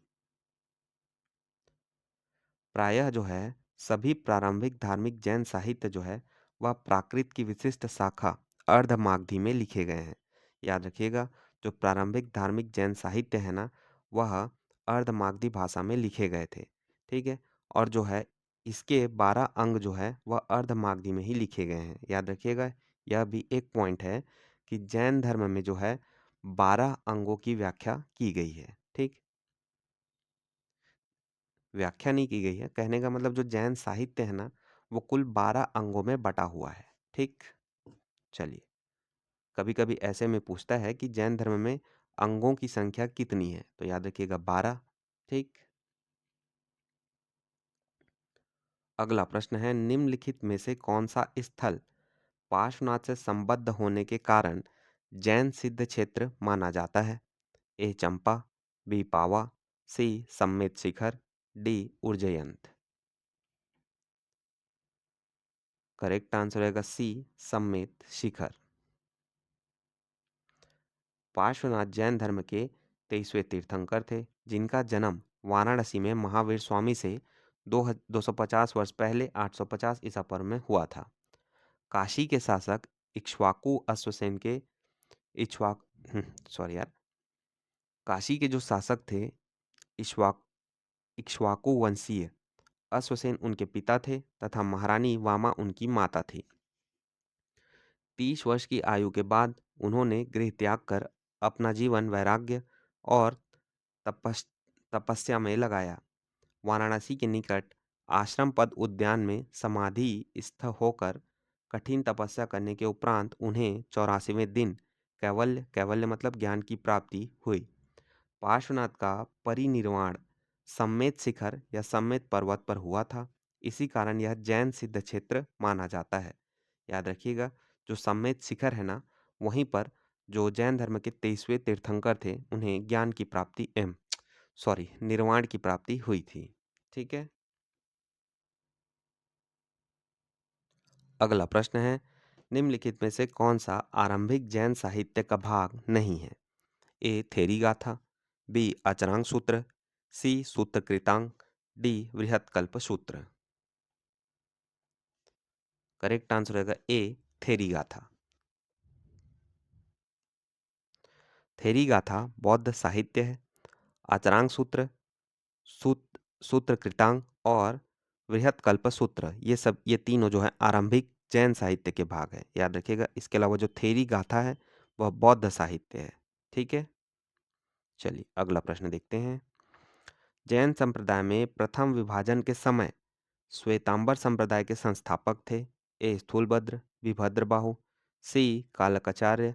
प्रायः जो है सभी प्रारंभिक धार्मिक जैन साहित्य जो है वह प्राकृत की विशिष्ट शाखा अर्धमागधी में लिखे गए हैं। याद रखिएगा, जो प्रारंभिक धार्मिक जैन साहित्य है ना वह अर्धमागधी भाषा में लिखे गए थे। ठीक है, और जो है इसके 12 अंग जो है वह अर्धमागधी में ही लिखे गए हैं। याद रखिएगा, यह भी एक पॉइंट है कि जैन धर्म में जो है 12 अंगों की व्याख्या की गई है। ठीक, व्याख्या नहीं की गई है, कहने का मतलब जो जैन साहित्य है ना वो कुल 12 अंगों में बटा हुआ है। ठीक, चलिए, कभी कभी ऐसे में पूछता है कि जैन धर्म में अंगों की संख्या कितनी है, तो याद रखिएगा 12। ठीक, अगला प्रश्न है, निम्नलिखित में से कौन सा स्थल पार्श्वनाथ से संबद्ध होने के कारण जैन सिद्ध क्षेत्र माना जाता है? ए चंपा, बी पावा, सी सम्मेत शिखर, डी उज्जयंत। करेक्ट आंसर रहेगा सी सम्मेत शिखर। पार्श्वनाथ जैन धर्म के 23वें तीर्थंकर थे, जिनका जन्म वाराणसी में महावीर स्वामी से 250 वर्ष पहले 850 ईसा पूर्व में हुआ था। काशी के शासक इक्ष्वाकु अश्वसेन के इक्ष्वाक सॉरी यार, काशी के जो शासक थे इक्ष्वाक इक्ष्वाकु वंशीय अश्वसेन उनके पिता थे तथा महारानी वामा उनकी माता थी। 30 वर्ष की आयु के बाद उन्होंने गृह त्याग कर अपना जीवन वैराग्य और तपस तपस्या में लगाया। वाराणसी के निकट आश्रम पद उद्यान में समाधि स्थ होकर कठिन तपस्या करने के उपरांत उन्हें 84वें दिन कैवल्य कैवल्य मतलब ज्ञान की प्राप्ति हुई। पार्श्वनाथ का परिनिर्वाण सम्मेत शिखर या सम्मेत पर्वत पर हुआ था। इसी कारण यह जैन सिद्ध क्षेत्र माना जाता है। याद रखिएगा, जो सम्मेत शिखर है ना वहीं पर जो जैन धर्म के 23वें तीर्थंकर थे उन्हें ज्ञान की प्राप्ति निर्वाण की प्राप्ति हुई थी। ठीक है, अगला प्रश्न है, निम्नलिखित में से कौन सा आरंभिक जैन साहित्य का भाग नहीं है? ए थेरी गाथा, बी अचरांग सूत्र, सी सूत्र कृतांग, डी बृहत कल्प सूत्र। करेक्ट आंसर रहेगा ए थेरी गाथा। थेरी गाथा बौद्ध साहित्य है। अचरांग सूत्र, सूत्र कृतांग और बृहत कल्प सूत्र, ये तीनों जो है आरंभिक जैन साहित्य के भाग है। याद रखिएगा, इसके अलावा जो थेरी गाथा है वह बौद्ध साहित्य है। ठीक है, चलिए अगला प्रश्न देखते हैं। जैन संप्रदाय में प्रथम विभाजन के समय श्वेतांबर संप्रदाय के संस्थापक थे? ए स्थूलभद्र, बी भद्रबाहु, सी कालकाचार्य,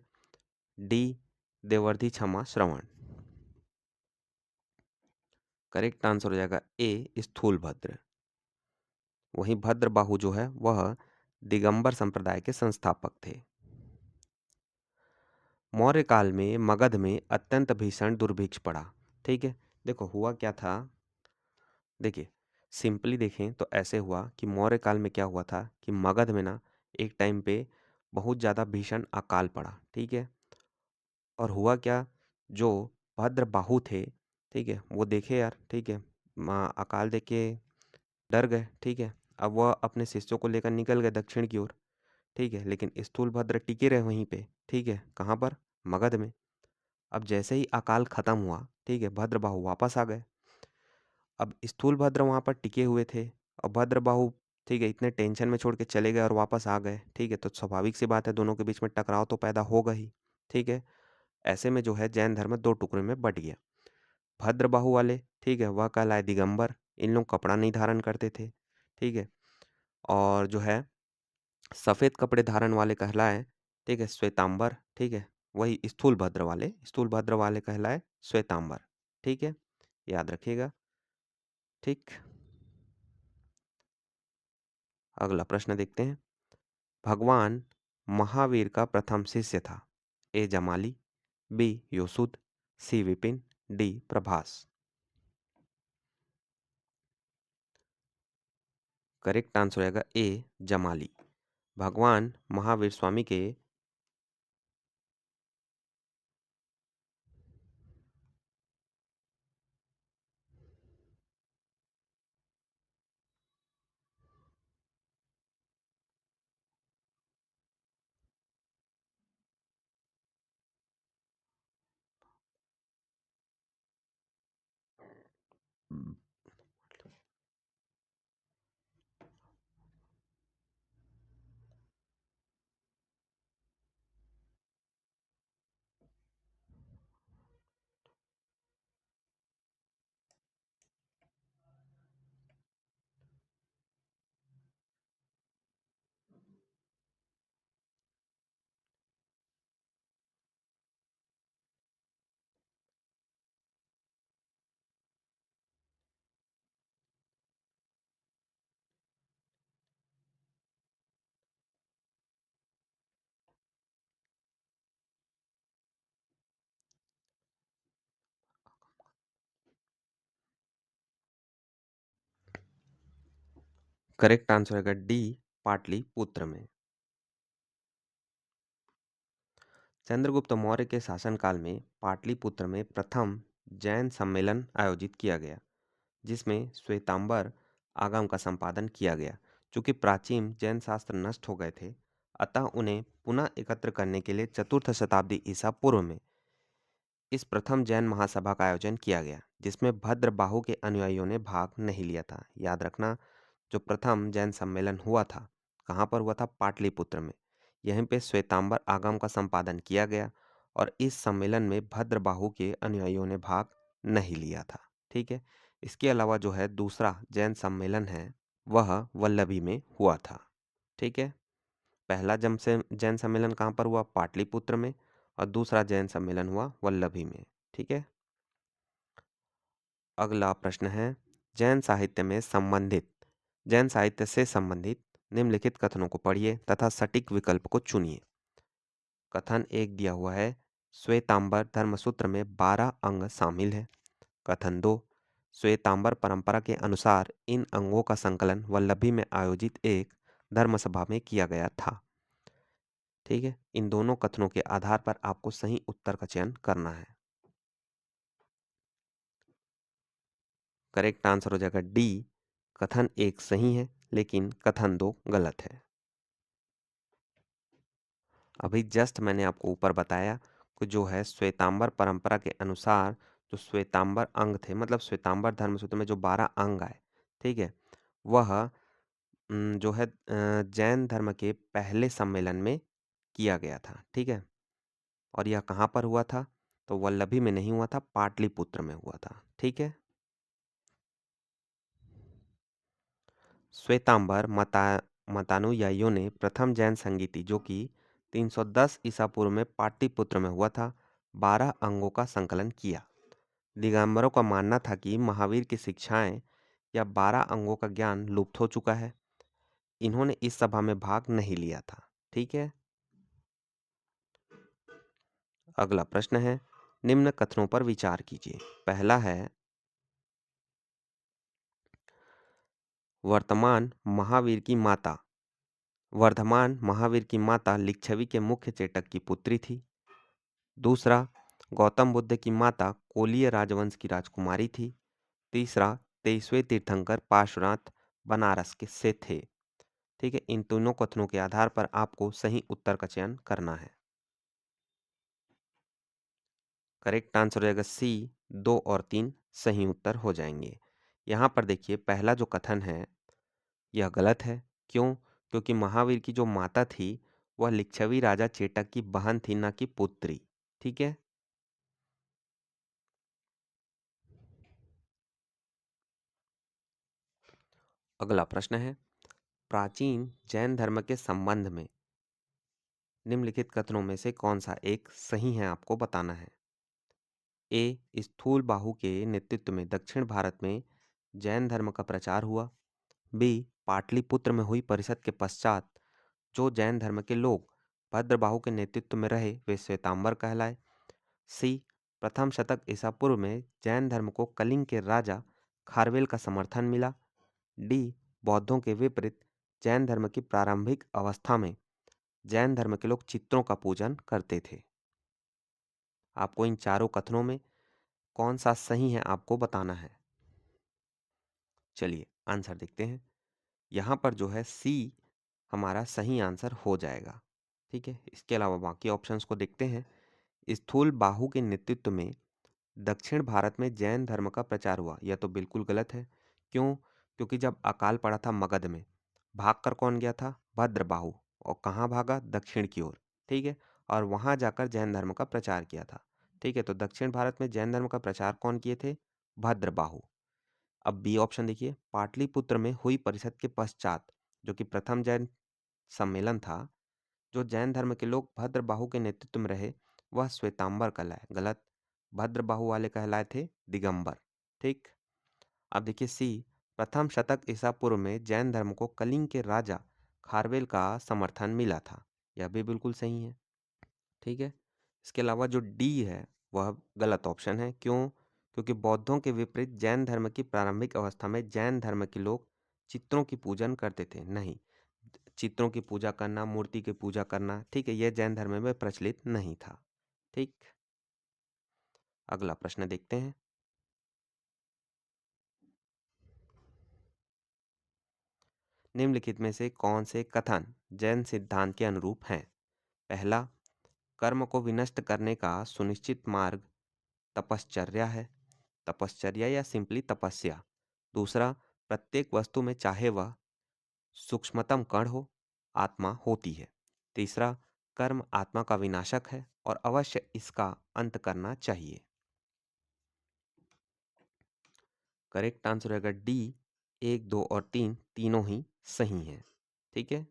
डी देवर्धि क्षमा श्रवण। करेक्ट आंसर हो जाएगा ए स्थूलभद्र। वहीं भद्रबाहु जो है वह दिगंबर संप्रदाय के संस्थापक थे। मौर्य काल में मगध में अत्यंत भीषण दुर्भिक्ष पड़ा। ठीक है, देखो हुआ क्या था। देखिए, सिंपली देखें तो ऐसे हुआ कि मौर्य काल में क्या हुआ था कि मगध में ना एक टाइम पे बहुत ज़्यादा भीषण अकाल पड़ा। ठीक है, और हुआ क्या, जो भद्रबाहु थे, ठीक है, वो देखे यार, ठीक है, अकाल देख के डर गए। ठीक है, अब वह अपने शिष्यों को लेकर निकल गए दक्षिण की ओर। ठीक है, लेकिन स्थूलभद्र टिके रहे वहीं पे। ठीक है, कहाँ पर, मगध में। अब जैसे ही अकाल खत्म हुआ, ठीक है, भद्रबाहु वापस आ गए। अब स्थूलभद्र वहां पर टिके हुए थे और भद्रबाहु, ठीक है, इतने टेंशन में छोड़ के चले गए और वापस आ गए। ठीक है, तो स्वाभाविक सी बात है, दोनों के बीच में टकराव तो पैदा होगा ही। ठीक है, ऐसे में जो है जैन धर्म दो टुकड़े में बट गया। भद्रबाहु वाले, ठीक है, वह कहलाए दिगंबर, इन लोग कपड़ा नहीं धारण करते थे। ठीक है, और जो है सफेद कपड़े धारण वाले कहलाए, ठीक है, श्वेतांबर। ठीक है, वही स्थूल भद्र वाले कहलाए श्वेतांबर। ठीक है, याद रखिएगा। ठीक, अगला प्रश्न देखते हैं। भगवान महावीर का प्रथम शिष्य था। A Jamali, B Yosud, C Vipin, D Prabhas. Correct answer रहेगा ए जमाली। भगवान महावीर स्वामी के करेक्ट आंसर रहेगा डी पाटलिपुत्र में। चंद्रगुप्त मौर्य के शासनकाल में पाटलिपुत्र में प्रथम जैन सम्मेलन आयोजित किया गया, जिसमें श्वेतांबर आगम का संपादन किया गया। चूंकि प्राचीन जैन शास्त्र नष्ट हो गए थे, अतः उन्हें पुनः एकत्र करने के लिए चतुर्थ शताब्दी ईसा पूर्व में इस प्रथम जैन महासभा का आयोजन किया गया, जिसमें भद्रबाहु के अनुयायियों ने भाग नहीं लिया था। याद रखना, जो प्रथम जैन सम्मेलन हुआ था, कहाँ पर हुआ था, पाटलिपुत्र में। यहीं पे श्वेतांबर आगम का संपादन किया गया और इस सम्मेलन में भद्रबाहु के अनुयायियों ने भाग नहीं लिया था। ठीक है, इसके अलावा जो है दूसरा जैन सम्मेलन है, वह वल्लभी में हुआ था। ठीक है, पहला जैन सम्मेलन कहाँ पर हुआ, पाटलिपुत्र में, और दूसरा जैन सम्मेलन हुआ वल्लभी में। ठीक है, अगला प्रश्न है, जैन साहित्य से संबंधित निम्नलिखित कथनों को पढ़िए तथा सटीक विकल्प को चुनिए। कथन एक दिया हुआ है, श्वेतांबर धर्मसूत्र में 12 अंग शामिल है। कथन दो, श्वेतांबर परंपरा के अनुसार इन अंगों का संकलन वल्लभी में आयोजित एक धर्मसभा में किया गया था। ठीक है, इन दोनों कथनों के आधार पर आपको सही उत्तर का चयन करना है। करेक्ट आंसर हो जाएगा डी, कथन एक सही है लेकिन कथन दो गलत है। अभी जस्ट मैंने आपको ऊपर बताया कि जो है श्वेतांबर परंपरा के अनुसार जो श्वेतांबर अंग थे, मतलब श्वेतांबर धर्मसूत्र में जो 12 अंग आए, ठीक है, वह जो है जैन धर्म के पहले सम्मेलन में किया गया था। ठीक है, और यह कहाँ पर हुआ था, तो वल्लभी में नहीं हुआ था, पाटलिपुत्र में हुआ था। ठीक है, श्वेतांबर मतानुयायियों ने प्रथम जैन संगीति जो कि 310 ईसा पूर्व में पाटलिपुत्र में हुआ था 12 अंगों का संकलन किया। दिगंबरों का मानना था कि महावीर की शिक्षाएं या 12 अंगों का ज्ञान लुप्त हो चुका है। इन्होंने इस सभा में भाग नहीं लिया था। ठीक है। अगला प्रश्न है, निम्न कथनों पर विचार कीजिए। पहला है, वर्धमान महावीर की माता लिच्छवी के मुख्य चेटक की पुत्री थी। दूसरा, गौतम बुद्ध की माता कोलीय राजवंश की राजकुमारी थी। तीसरा, 23वें तीर्थंकर पार्श्वनाथ बनारस के से थे। ठीक है, इन तीनों कथनों के आधार पर आपको सही उत्तर का चयन करना है। करेक्ट आंसर हो जाएगा सी, 2 और 3 सही उत्तर हो जाएंगे। यहाँ पर देखिए, पहला जो कथन है यह गलत है। क्यों? क्योंकि महावीर की जो माता थी वह लिच्छवी राजा चेटक की बहन थी, ना कि पुत्री। ठीक है। अगला प्रश्न है, प्राचीन जैन धर्म के संबंध में निम्नलिखित कथनों में से कौन सा एक सही है, आपको बताना है। ए, स्थूल बाहु के नेतृत्व में दक्षिण भारत में जैन धर्म का प्रचार हुआ। बी, पाटलिपुत्र में हुई परिषद के पश्चात जो जैन धर्म के लोग भद्रबाहु के नेतृत्व में रहे वे श्वेतांबर कहलाए। सी, प्रथम शतक ईसा पूर्व में जैन धर्म को कलिंग के राजा खारवेल का समर्थन मिला। डी, बौद्धों के विपरीत जैन धर्म की प्रारंभिक अवस्था में जैन धर्म के लोग चित्रों का पूजन करते थे। आपको इन चारों कथनों में कौन सा सही है, आपको बताना है। चलिए आंसर देखते हैं। यहाँ पर जो है सी हमारा सही आंसर हो जाएगा। ठीक है, इसके अलावा बाकी ऑप्शंस को देखते हैं। स्थूल बाहु के नेतृत्व में दक्षिण भारत में जैन धर्म का प्रचार हुआ, यह तो बिल्कुल गलत है। क्यों? क्योंकि जब अकाल पड़ा था मगध में, भागकर कौन गया था? भद्रबाहु। और कहाँ भागा? दक्षिण की ओर। ठीक है, और वहां जाकर जैन धर्म का प्रचार किया था। ठीक है, तो दक्षिण भारत में जैन धर्म का प्रचार कौन किए थे? भद्रबाहु। अब बी ऑप्शन देखिए, पाटलिपुत्र में हुई परिषद के पश्चात, जो कि प्रथम जैन सम्मेलन था, जो जैन धर्म के लोग भद्रबाहु के नेतृत्व में रहे वह श्वेतांबर कहलाए। गलत, भद्रबाहु वाले कहलाए थे दिगंबर। ठीक। अब देखिए सी, प्रथम शतक ईसा पूर्व में जैन धर्म को कलिंग के राजा खारवेल का समर्थन मिला था, यह भी बिल्कुल सही है। ठीक है, इसके अलावा जो डी है वह गलत ऑप्शन है। क्यों? क्योंकि बौद्धों के विपरीत जैन धर्म की प्रारंभिक अवस्था में जैन धर्म के लोग चित्रों की पूजन करते थे। नहीं, चित्रों की पूजा करना, मूर्ति की पूजा करना, ठीक है, यह जैन धर्म में प्रचलित नहीं था। ठीक। अगला प्रश्न देखते हैं। निम्नलिखित में से कौन से कथन जैन सिद्धांत के अनुरूप हैं? पहला, कर्म को विनष्ट करने का सुनिश्चित मार्ग तपश्चर्या है, तपश्चर्या या सिंपली तपस्या। दूसरा, प्रत्येक वस्तु में चाहे वह सूक्ष्मतम कण हो, आत्मा होती है। तीसरा, कर्म आत्मा का विनाशक है और अवश्य इसका अंत करना चाहिए। करेक्ट आंसर रहेगा डी, 1, 2 और 3 तीनों ही सही हैं। ठीक है,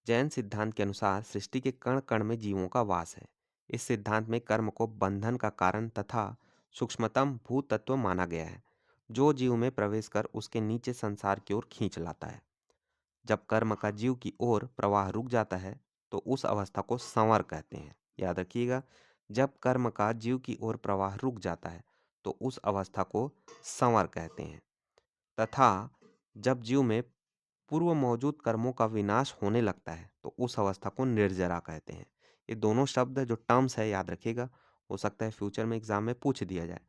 जैन सिद्धांत के अनुसार सृष्टि के कण कण में जीवों का वास है। इस सिद्धांत में कर्म को बंधन का कारण तथा सूक्ष्मतम भूत तत्व माना गया है, जो जीव में प्रवेश कर उसके नीचे संसार की ओर खींच लाता है। जब कर्म का जीव की ओर प्रवाह रुक जाता है तो उस अवस्था को संवर कहते हैं। याद रखिएगा, जब कर्म का जीव की ओर प्रवाह रुक जाता है तो उस अवस्था को संवर कहते हैं, तथा जब जीव में पूर्व मौजूद कर्मों का विनाश होने लगता है तो उस अवस्था को निर्जरा कहते हैं। ये दोनों शब्द जो टर्म्स है याद रखिएगा, हो सकता है फ्यूचर में एग्जाम में पूछ दिया जाए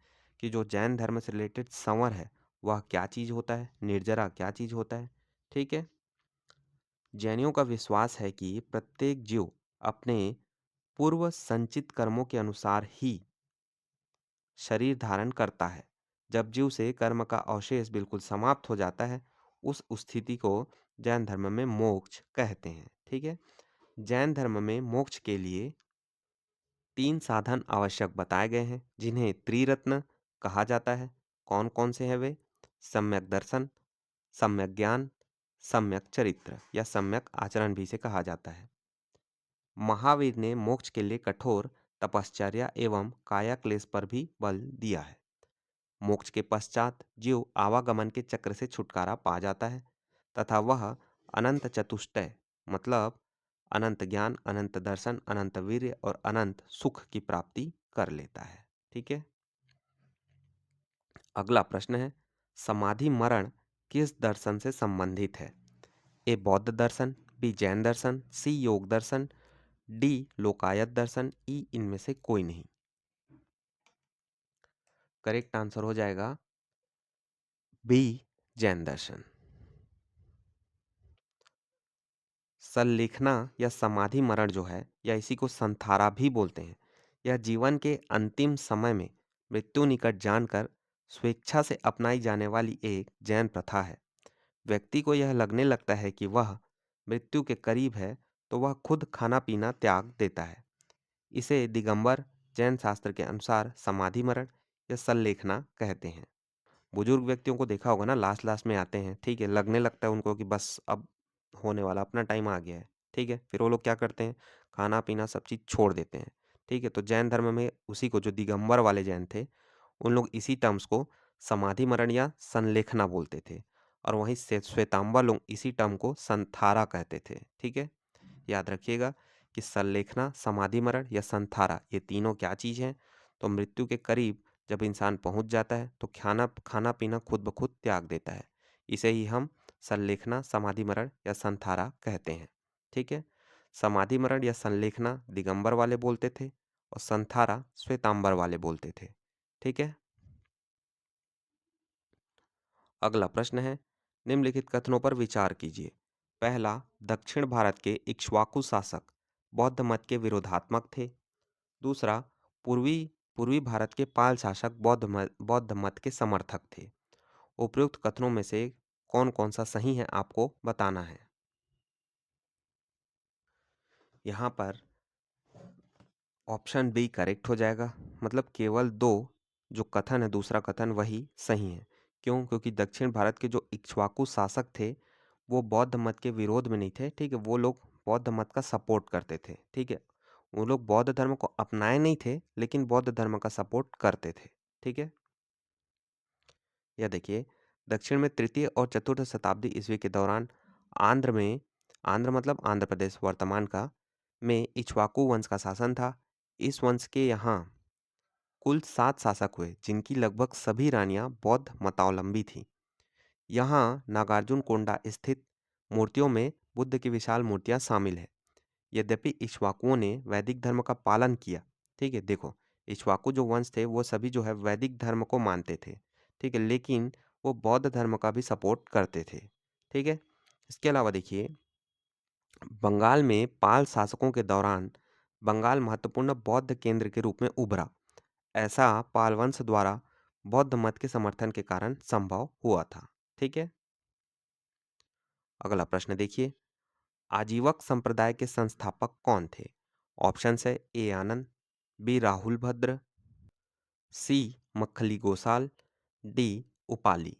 कि जो जैन धर्म से रिलेटेड संवर है वह क्या चीज होता है, निर्जरा क्या चीज होता है। ठीक है, जैनियों का विश्वास है कि प्रत्येक जीव अपने पूर्व संचित कर्मों के अनुसार ही शरीर धारण करता है। जब जीव से कर्म का अवशेष बिल्कुल समाप्त हो जाता है उस स्थिति को जैन धर्म में मोक्ष कहते हैं। ठीक है, जैन धर्म में मोक्ष के लिए 3 साधन आवश्यक बताए गए हैं जिन्हें त्रिरत्न कहा जाता है। कौन कौन से हैं वे? सम्यक दर्शन, सम्यक ज्ञान, सम्यक चरित्र या सम्यक आचरण भी इसे कहा जाता है। महावीर ने मोक्ष के लिए कठोर तपश्चर्या एवं काया क्लेश पर भी बल दिया है। मोक्ष के पश्चात जीव आवागमन के चक्र से छुटकारा पा जाता है तथा वह अनंत चतुष्टय मतलब अनंत ज्ञान, अनंत दर्शन, अनंत वीर्य और अनंत सुख की प्राप्ति कर लेता है। ठीक है। अगला प्रश्न है, समाधि मरण किस दर्शन से संबंधित है? ए बौद्ध दर्शन, बी जैन दर्शन, सी योग दर्शन, डी लोकायत दर्शन, ई इनमें से कोई नहीं। करेक्ट आंसर हो जाएगा बी जैन दर्शन। संलेखना या समाधि मरण जो है या इसी को संथारा भी बोलते हैं, यह जीवन के अंतिम समय में मृत्यु निकट जानकर स्वेच्छा से अपनाई जाने वाली एक जैन प्रथा है। व्यक्ति को यह लगने लगता है कि वह मृत्यु के करीब है तो वह खुद खाना पीना त्याग देता है। इसे दिगंबर जैन शास्त्र के अनुसार समाधि मरण या संलेखना कहते हैं। बुजुर्ग व्यक्तियों को देखा होगा ना, लास्ट लास्ट में आते हैं, ठीक है, लगने लगता है उनको कि बस अब होने वाला अपना टाइम आ गया है, ठीक है, फिर वो लोग क्या करते हैं, खाना पीना सब चीज़ छोड़ देते हैं। ठीक है, तो जैन धर्म में उसी को, जो दिगंबर वाले जैन थे, उन लोग इसी टर्म्स को समाधि मरण या संलेखना बोलते थे। और वहीं श्वेतांबर लोग इसी टर्म को संथारा कहते थे। ठीक है, याद रखिएगा कि संलेखना, समाधि मरण या संथारा, ये तीनों क्या चीज़ हैं? तो मृत्यु के करीब जब इंसान पहुंच जाता है तो खाना खाना पीना खुद ब खुद त्याग देता है। इसे ही हम संलेखना, समाधि मरण या संथारा कहते हैं। ठीक है, समाधि मरण या संलेखना दिगंबर वाले बोलते थे और संथारा श्वेतांबर वाले बोलते थे। ठीक है। अगला प्रश्न है, निम्नलिखित कथनों पर विचार कीजिए। पहला, दक्षिण भारत के इक्ष्वाकु शासक बौद्ध मत के विरोधात्मक थे। दूसरा, पूर्वी पूर्वी भारत के पाल शासक बौद्ध मत के समर्थक थे। उपयुक्त कथनों में से कौन कौन सा सही है आपको बताना है। यहाँ पर ऑप्शन बी करेक्ट हो जाएगा, मतलब केवल दो जो कथन है, दूसरा कथन वही सही है। क्यों? क्योंकि दक्षिण भारत के जो इक्ष्वाकु शासक थे वो बौद्ध मत के विरोध में नहीं थे। ठीक है, वो लोग बौद्ध मत का सपोर्ट करते थे। ठीक है, वो लोग बौद्ध धर्म को अपनाए नहीं थे लेकिन बौद्ध धर्म का सपोर्ट करते थे। ठीक है, यह देखिए, दक्षिण में तृतीय और चतुर्थ शताब्दी ईस्वी के दौरान आंध्र में, आंध्र मतलब आंध्र प्रदेश वर्तमान का, में इक्ष्वाकु वंश का शासन था। इस वंश के यहाँ कुल 7 शासक हुए जिनकी लगभग सभी रानियां बौद्ध मतावलंबी थीं। यहाँ नागार्जुन कोंडा स्थित मूर्तियों में बुद्ध की विशाल मूर्तियां शामिल है। यद्यपि इक्ष्वाकुओं ने वैदिक धर्म का पालन किया। ठीक है, देखो, इक्ष्वाकु जो वंश थे वो सभी जो है वैदिक धर्म को मानते थे। ठीक है, लेकिन वो बौद्ध धर्म का भी सपोर्ट करते थे। ठीक है, इसके अलावा देखिए, बंगाल में पाल शासकों के दौरान बंगाल महत्वपूर्ण बौद्ध केंद्र के रूप में उभरा। ऐसा पाल वंश द्वारा बौद्ध मत के समर्थन के कारण संभव हुआ था। ठीक है, अगला प्रश्न देखिए, आजीवक संप्रदाय के संस्थापक कौन थे? ऑप्शन है, ए आनंद, B Rahul Bhadra, C Makkhali Gosal, D Upali.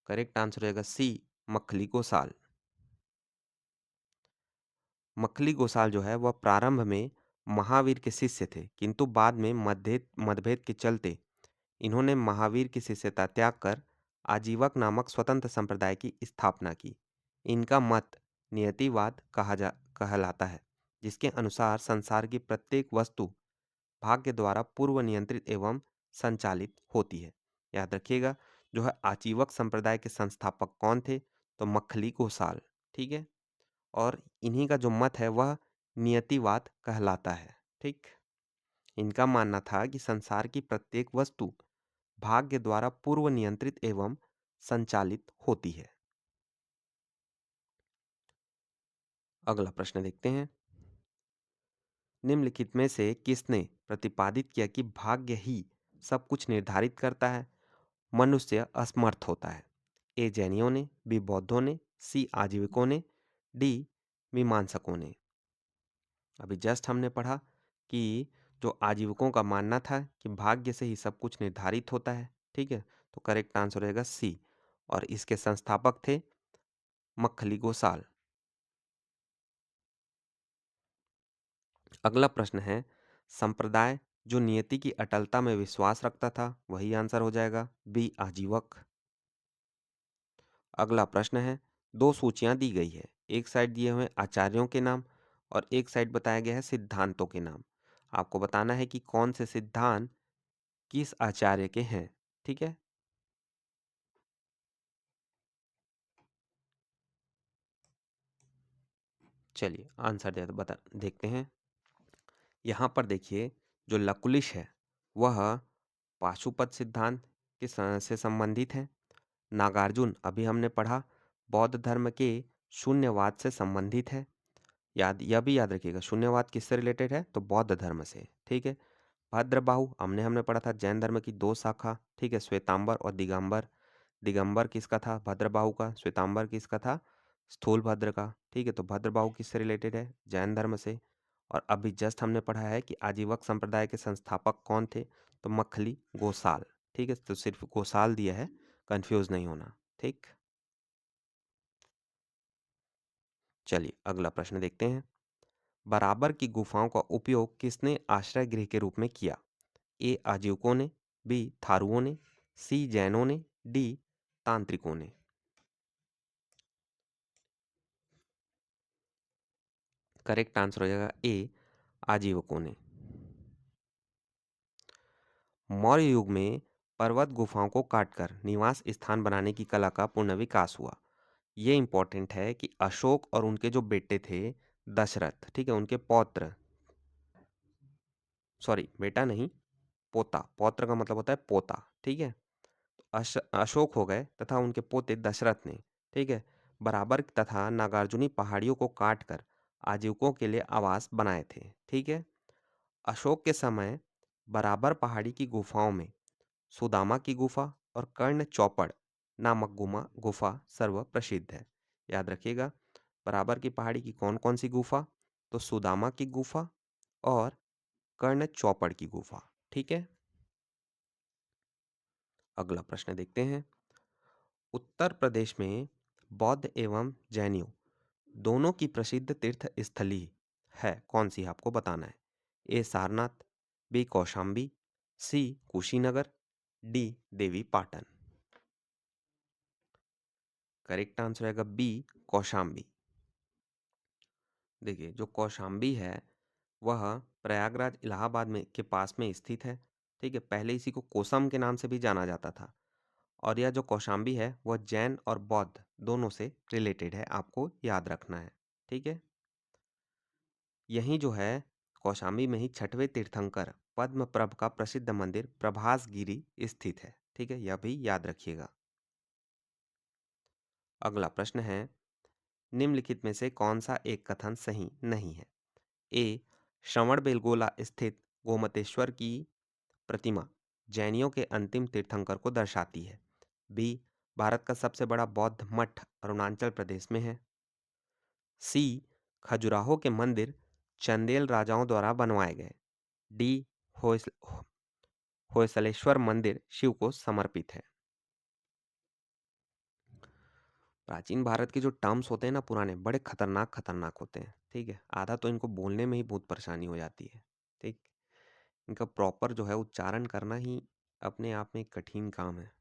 Correct answer रहेगा सी मक्खली गोसाल। मक्खली गोसाल जो है वह प्रारंभ में महावीर के शिष्य थे, किंतु बाद में मतभेद के चलते इन्होंने महावीर की शिष्यता त्याग कर आजीवक नामक स्वतंत्र संप्रदाय की स्थापना की। इनका मत नियतिवाद कहलाता है, जिसके अनुसार संसार की प्रत्येक वस्तु भाग्य द्वारा पूर्व नियंत्रित एवं संचालित होती है। याद रखिएगा, जो है आजीवक संप्रदाय के संस्थापक कौन थे? तो मक्खली गोसाल। ठीक है, और इन्हीं का जो मत है वह नियतिवाद कहलाता है। ठीक, इनका मानना था कि संसार की प्रत्येक वस्तु भाग्य द्वारा पूर्व नियंत्रित एवं संचालित होती है। अगला प्रश्न देखते हैं, निम्नलिखित में से किसने प्रतिपादित किया कि भाग्य ही सब कुछ निर्धारित करता है, मनुष्य असमर्थ होता है? ए जैनियों ने, बी बौद्धों ने, सी आजीविकों ने, डी मीमांसकों ने। अभी जस्ट हमने पढ़ा कि जो आजीविकों का मानना था कि भाग्य से ही सब कुछ निर्धारित होता है। ठीक है, तो करेक्ट आंसर रहेगा सी। और इसके संस्थापक थे मक्खली गोसाल। अगला प्रश्न है, संप्रदाय जो नियति की अटलता में विश्वास रखता था, वही आंसर हो जाएगा बी आजीवक। अगला प्रश्न है, दो सूचियां दी गई है, एक साइड दिए हुए आचार्यों के नाम और एक साइड बताया गया है सिद्धांतों के नाम। आपको बताना है कि कौन से सिद्धांत किस आचार्य के हैं। ठीक है, चलिए आंसर बता देखते हैं। यहाँ पर देखिए, जो लकुलिश है वह पाशुपत सिद्धांत से संबंधित है। नागार्जुन अभी हमने पढ़ा बौद्ध धर्म के शून्यवाद से संबंधित है। यह भी याद रखिएगा, शून्यवाद किससे रिलेटेड है, तो बौद्ध धर्म से। ठीक है। भद्रबाहु हमने पढ़ा था जैन धर्म की दो शाखा। ठीक है, श्वेतांबर और दिगंबर। दिगंबर किसका था, भद्रबाहु का। श्वेतांबर किसका था, स्थूल भद्र का। ठीक है, तो भद्रबाहु किससे रिलेटेड है, जैन धर्म से। और अभी जस्ट हमने पढ़ा है कि आजीवक संप्रदाय के संस्थापक कौन थे, तो मखली गोसाल। ठीक है, तो सिर्फ गोसाल दिया है, कंफ्यूज नहीं होना। ठीक, चलिए अगला प्रश्न देखते हैं। बराबर की गुफाओं का उपयोग किसने आश्रय गृह के रूप में किया। ए आजीवकों ने, बी थारुओं ने, सी जैनों ने, डी तांत्रिकों ने। करेक्ट आंसर हो जाएगा ए आजीवकों ने। मौर्य युग में पर्वत गुफाओं को काटकर निवास स्थान बनाने की कला का पूर्ण विकास हुआ। ये इंपॉर्टेंट है कि अशोक और उनके जो बेटे थे दशरथ, ठीक है, उनके पौत्र, सॉरी बेटा नहीं, पोता, पौत्र का मतलब होता है पोता। ठीक है, अशोक हो गए तथा उनके पोते दशरथ ने, ठीक है, बराबर तथा नागार्जुनी पहाड़ियों को काटकर आजीविकों के लिए आवास बनाए थे। ठीक है, अशोक के समय बराबर पहाड़ी की गुफाओं में सुदामा की गुफा और कर्ण चौपड़ नामक गुफा सर्व प्रसिद्ध है। याद रखिएगा, बराबर की पहाड़ी की कौन कौन सी गुफा, तो सुदामा की गुफा और कर्ण चौपड़ की गुफा। ठीक है, अगला प्रश्न देखते हैं। उत्तर प्रदेश में बौद्ध एवं जैनियों दोनों की प्रसिद्ध तीर्थ स्थली है, कौन सी है, आपको बताना है। ए सारनाथ, बी कौशाम्बी, सी Kushinagar, D Devi Patan. Correct answer रहेगा बी कौशाम्बी। देखिए, जो कौशाम्बी है वह प्रयागराज इलाहाबाद में के पास में स्थित है। ठीक है, पहले इसी को कोसम के नाम से भी जाना जाता था। और यह जो कौशाम्बी है वह जैन और बौद्ध दोनों से रिलेटेड है, आपको याद रखना है। ठीक है, यहीं जो है कौशाम्बी में ही छठवें तीर्थंकर पद्मप्रभ का प्रसिद्ध मंदिर प्रभास गिरी स्थित है। ठीक है, यह भी याद रखिएगा। अगला प्रश्न है, निम्नलिखित में से कौन सा एक कथन सही नहीं है। ए श्रवण बेलगोला स्थित गोमतेश्वर की प्रतिमा जैनियों के अंतिम तीर्थंकर को दर्शाती है। बी भारत का सबसे बड़ा बौद्ध मठ अरुणाचल प्रदेश में है। सी खजुराहो के मंदिर चंदेल राजाओं द्वारा बनवाए गए। डी होयस- होयसलेश्वर मंदिर शिव को समर्पित है। प्राचीन भारत के जो टर्म्स होते हैं ना पुराने, बड़े खतरनाक खतरनाक होते हैं। ठीक है, आधा तो इनको बोलने में ही बहुत परेशानी हो जाती है। ठीक, इनका प्रॉपर जो है उच्चारण करना ही अपने आप में एक कठिन काम है।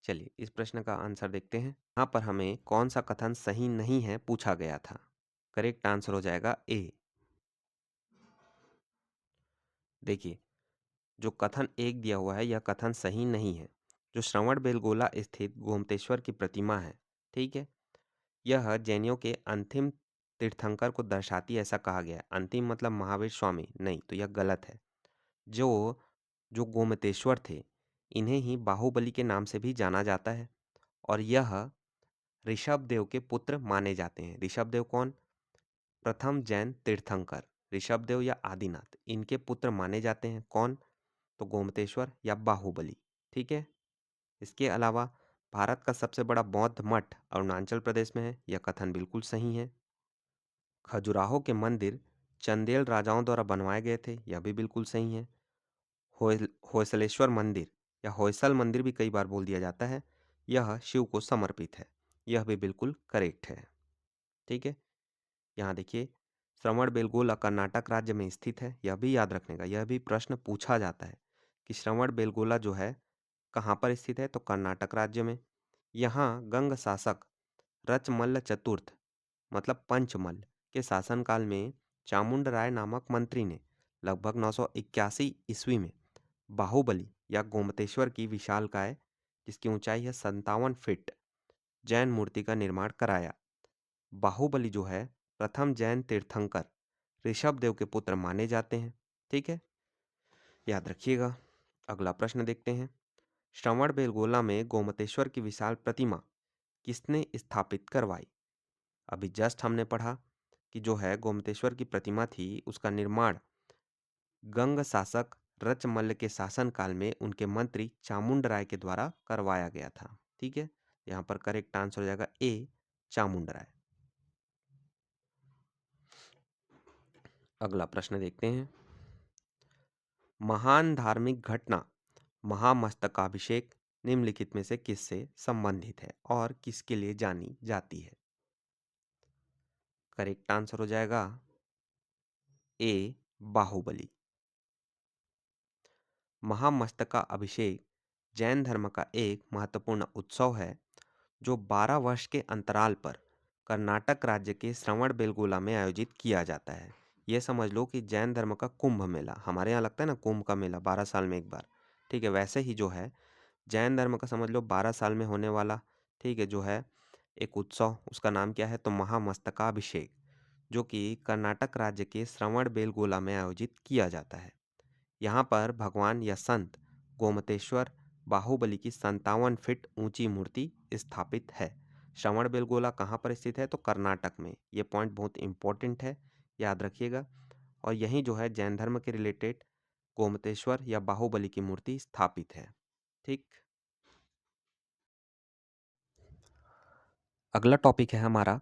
चलिए इस प्रश्न का आंसर देखते हैं। यहाँ पर हमें कौन सा कथन सही नहीं है पूछा गया था। करेक्ट आंसर हो जाएगा ए। देखिए, जो कथन एक दिया हुआ है यह कथन सही नहीं है। जो श्रवण बेलगोला स्थित गोमतेश्वर की प्रतिमा है, ठीक है, यह जैनियों के अंतिम तीर्थंकर को दर्शाती है, ऐसा कहा गया है। अंतिम मतलब महावीर स्वामी नहीं, तो यह गलत है। जो जो गोमतेश्वर थे इन्हें ही बाहुबली के नाम से भी जाना जाता है। और यह ऋषभ देव के पुत्र माने जाते हैं। ऋषभ देव कौन, प्रथम जैन तीर्थंकर ऋषभ देव या आदिनाथ, इनके पुत्र माने जाते हैं। कौन, तो गोमतेश्वर या बाहुबली। ठीक है, इसके अलावा भारत का सबसे बड़ा बौद्ध मठ अरुणाचल प्रदेश में है, यह कथन बिल्कुल सही है। खजुराहो के मंदिर चंदेल राजाओं द्वारा बनवाए गए थे, यह भी बिल्कुल सही है। होयसलेश्वर मंदिर या होयसल मंदिर भी कई बार बोल दिया जाता है, यह शिव को समर्पित है। यह भी बिल्कुल करेक्ट है। ठीक है। यहाँ देखिए, श्रवणबेलगोला कर्नाटक राज्य में स्थित है, यह भी याद रखने का। यह भी प्रश्न पूछा जाता है कि श्रवणबेलगोला जो है कहाँ पर स्थित है, तो कर्नाटक राज्य में। यहाँ गंग शासक रचमल्ल चतुर्थ मतलब पंचमल्ल के शासनकाल में चामुंड राय नामक मंत्री ने लगभग 981 ईस्वी में बाहुबली या गोमतेश्वर की विशालकाय, जिसकी ऊंचाई है 57 फीट, जैन मूर्ति का निर्माण कराया। बाहुबली जो है प्रथम जैन तीर्थंकर ऋषभ देव के पुत्र माने जाते हैं। ठीक है, याद रखिएगा। अगला प्रश्न देखते हैं। श्रवणबेलगोला में गोमतेश्वर की विशाल प्रतिमा किसने स्थापित करवाई? अभी जस्ट हमने पढ़ा कि जो है गोमतेश्वर की प्रतिमा थी, उसका निर्माण गंग शासक रचमल्ल के शासनकाल में उनके मंत्री चामुंड राय के द्वारा करवाया गया था। ठीक है, यहाँ पर करेक्ट आंसर हो जाएगा ए, चामुंड राय। अगला प्रश्न देखते हैं। महान धार्मिक घटना महामस्तकाभिषेक निम्नलिखित में से किससे संबंधित है और किसके लिए जानी जाती है? करेक्ट आंसर हो जाएगा ए, बाहुबली। महामस्तका अभिषेक जैन धर्म का एक महत्वपूर्ण उत्सव है जो 12 वर्ष के अंतराल पर कर्नाटक राज्य के श्रवणबेलगोला में आयोजित किया जाता है। यह समझ लो कि जैन धर्म का कुंभ मेला, हमारे यहाँ लगता है ना कुंभ का मेला 12 साल में एक बार। ठीक है, वैसे ही जो है जैन धर्म का समझ लो 12 साल में होने वाला, ठीक है, जो है एक उत्सव, उसका नाम क्या है, तो महामस्तकाभिषेक, जो कि कर्नाटक राज्य के श्रवणबेलगोला में आयोजित किया जाता है। यहाँ पर भगवान या संत गोमतेश्वर बाहुबली की 57 फीट ऊंची मूर्ति स्थापित है। श्रवणबेलगोला कहाँ पर स्थित है, तो कर्नाटक में। ये पॉइंट बहुत इंपॉर्टेंट है, याद रखिएगा। और यहीं जो है जैन धर्म के रिलेटेड गोमतेश्वर या बाहुबली की मूर्ति स्थापित है। ठीक, अगला टॉपिक है हमारा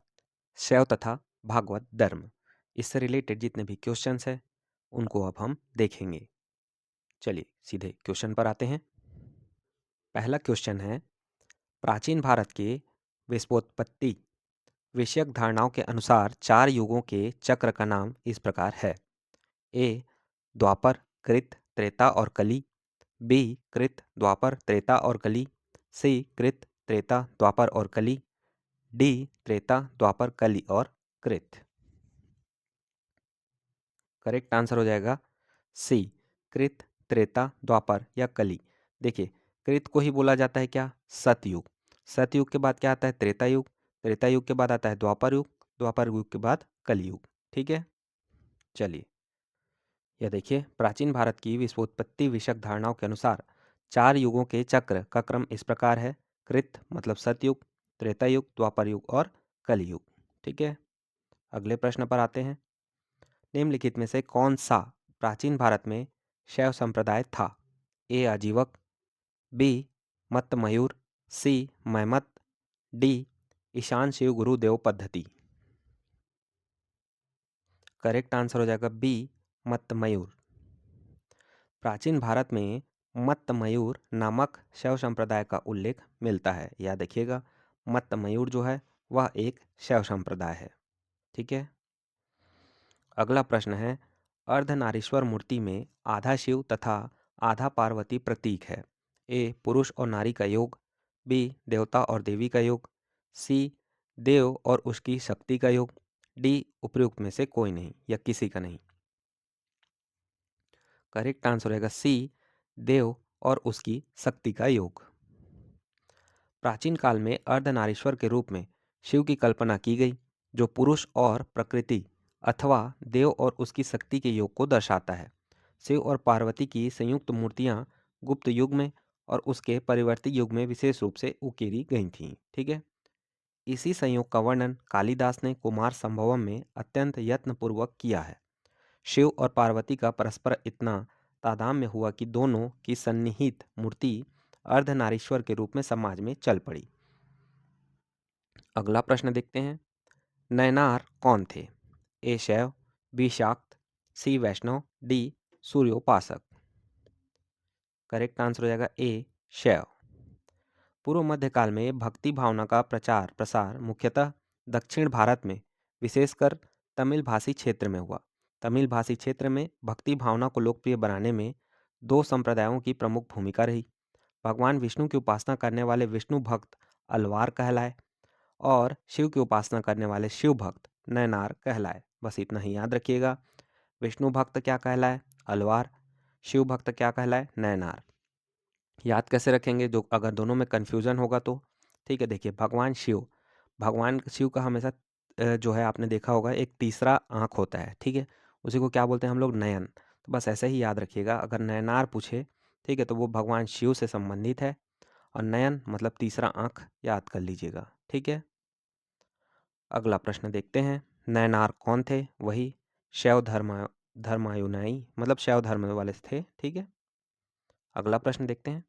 शैव तथा भागवत धर्म। इससे रिलेटेड जितने भी क्वेश्चंस हैं उनको अब हम देखेंगे। चलिए सीधे क्वेश्चन पर आते हैं। पहला क्वेश्चन है, प्राचीन भारत के विश्वोत्पत्ति विषयक धारणाओं के अनुसार 4 युगों के चक्र का नाम इस प्रकार है। ए, द्वापर, कृत, त्रेता और कली। बी, कृत, द्वापर, त्रेता और कली। सी, कृत, त्रेता, द्वापर और कली। डी, त्रेता, द्वापर, कली और कृत। करेक्ट आंसर हो जाएगा सी, कृत, त्रेता, द्वापर या कली। देखिए, कृत को ही बोला जाता है क्या, सतयुग। सतयुग के बाद क्या आता है, त्रेता युग। त्रेता युग के बाद आता है द्वापर युग। द्वापर युग के बाद कलयुग। ठीक है, चलिए यह देखिए, प्राचीन भारत की विश्वोत्पत्ति विषयक धारणाओं के अनुसार 4 युगों के चक्र का क्रम इस प्रकार है। कृत मतलब सतयुग, त्रेता युग, द्वापर युग और कलयुग। ठीक है, अगले प्रश्न पर आते हैं। निम्नलिखित में से कौन सा प्राचीन भारत में शैव संप्रदाय था? ए, आजीवक। बी, मत्त मयूर। सी, मैमत। डी, ईशान शिव गुरु देव पद्धति। करेक्ट आंसर हो जाएगा बी, मत्त मयूर। प्राचीन भारत में मत्त मयूर नामक शैव संप्रदाय का उल्लेख मिलता है। याद रखिएगा, मत्त मयूर जो है वह एक शैव संप्रदाय है। ठीक है, अगला प्रश्न है, अर्धनारीश्वर मूर्ति में आधा शिव तथा आधा पार्वती प्रतीक है। ए, पुरुष और नारी का योग। बी, देवता और देवी का योग। सी, देव और उसकी शक्ति का योग। डी, उपयुक्त में से कोई नहीं या किसी का नहीं। करेक्ट आंसर रहेगा सी, देव और उसकी शक्ति का योग। प्राचीन काल में अर्धनारीश्वर के रूप में शिव की कल्पना की गई, जो पुरुष और प्रकृति अथवा देव और उसकी शक्ति के योग को दर्शाता है। शिव और पार्वती की संयुक्त मूर्तियां गुप्त युग में और उसके परिवर्ती युग में विशेष रूप से उकेरी गई थीं। ठीक है, इसी संयोग का वर्णन कालिदास ने कुमार संभवम में अत्यंत यत्नपूर्वक किया है। शिव और पार्वती का परस्पर इतना तादाम्य हुआ कि दोनों की सन्निहित मूर्ति अर्धनारीश्वर के रूप में समाज में चल पड़ी। अगला प्रश्न देखते हैं। नयनार कौन थे? ए, शैव। बी, शाक्त। सी, वैष्णव। डी, सूर्योपासक। करेक्ट आंसर हो जाएगा ए, शैव। पूर्व मध्यकाल में भक्ति भावना का प्रचार प्रसार मुख्यतः दक्षिण भारत में, विशेषकर तमिल भाषी क्षेत्र में हुआ। तमिल भाषी क्षेत्र में भक्ति भावना को लोकप्रिय बनाने में दो संप्रदायों की प्रमुख भूमिका रही। भगवान विष्णु की उपासना करने वाले विष्णु भक्त अलवार कहलाए और शिव की उपासना करने वाले शिव भक्त नयनार कहलाए। बस इतना ही याद रखिएगा। विष्णु भक्त क्या कहलाए? अलवार। शिव भक्त क्या कहलाए? नयनार। याद कैसे रखेंगे जो अगर दोनों में कन्फ्यूजन होगा तो? ठीक है, देखिए भगवान शिव का हमेशा जो है आपने देखा होगा एक तीसरा आँख होता है, ठीक है? उसी को क्या बोलते हैं हम लोग? नयन। तो बस ऐसे ही याद रखिएगा, अगर नयनार पूछे, ठीक है, तो वो भगवान शिव से संबंधित है और नयन मतलब तीसरा आँख याद कर लीजिएगा, ठीक है? अगला प्रश्न देखते हैं। नयनार कौन थे? वही शैव धर्मायुनाई मतलब शैव धर्म वाले थे, ठीक है? अगला प्रश्न देखते हैं।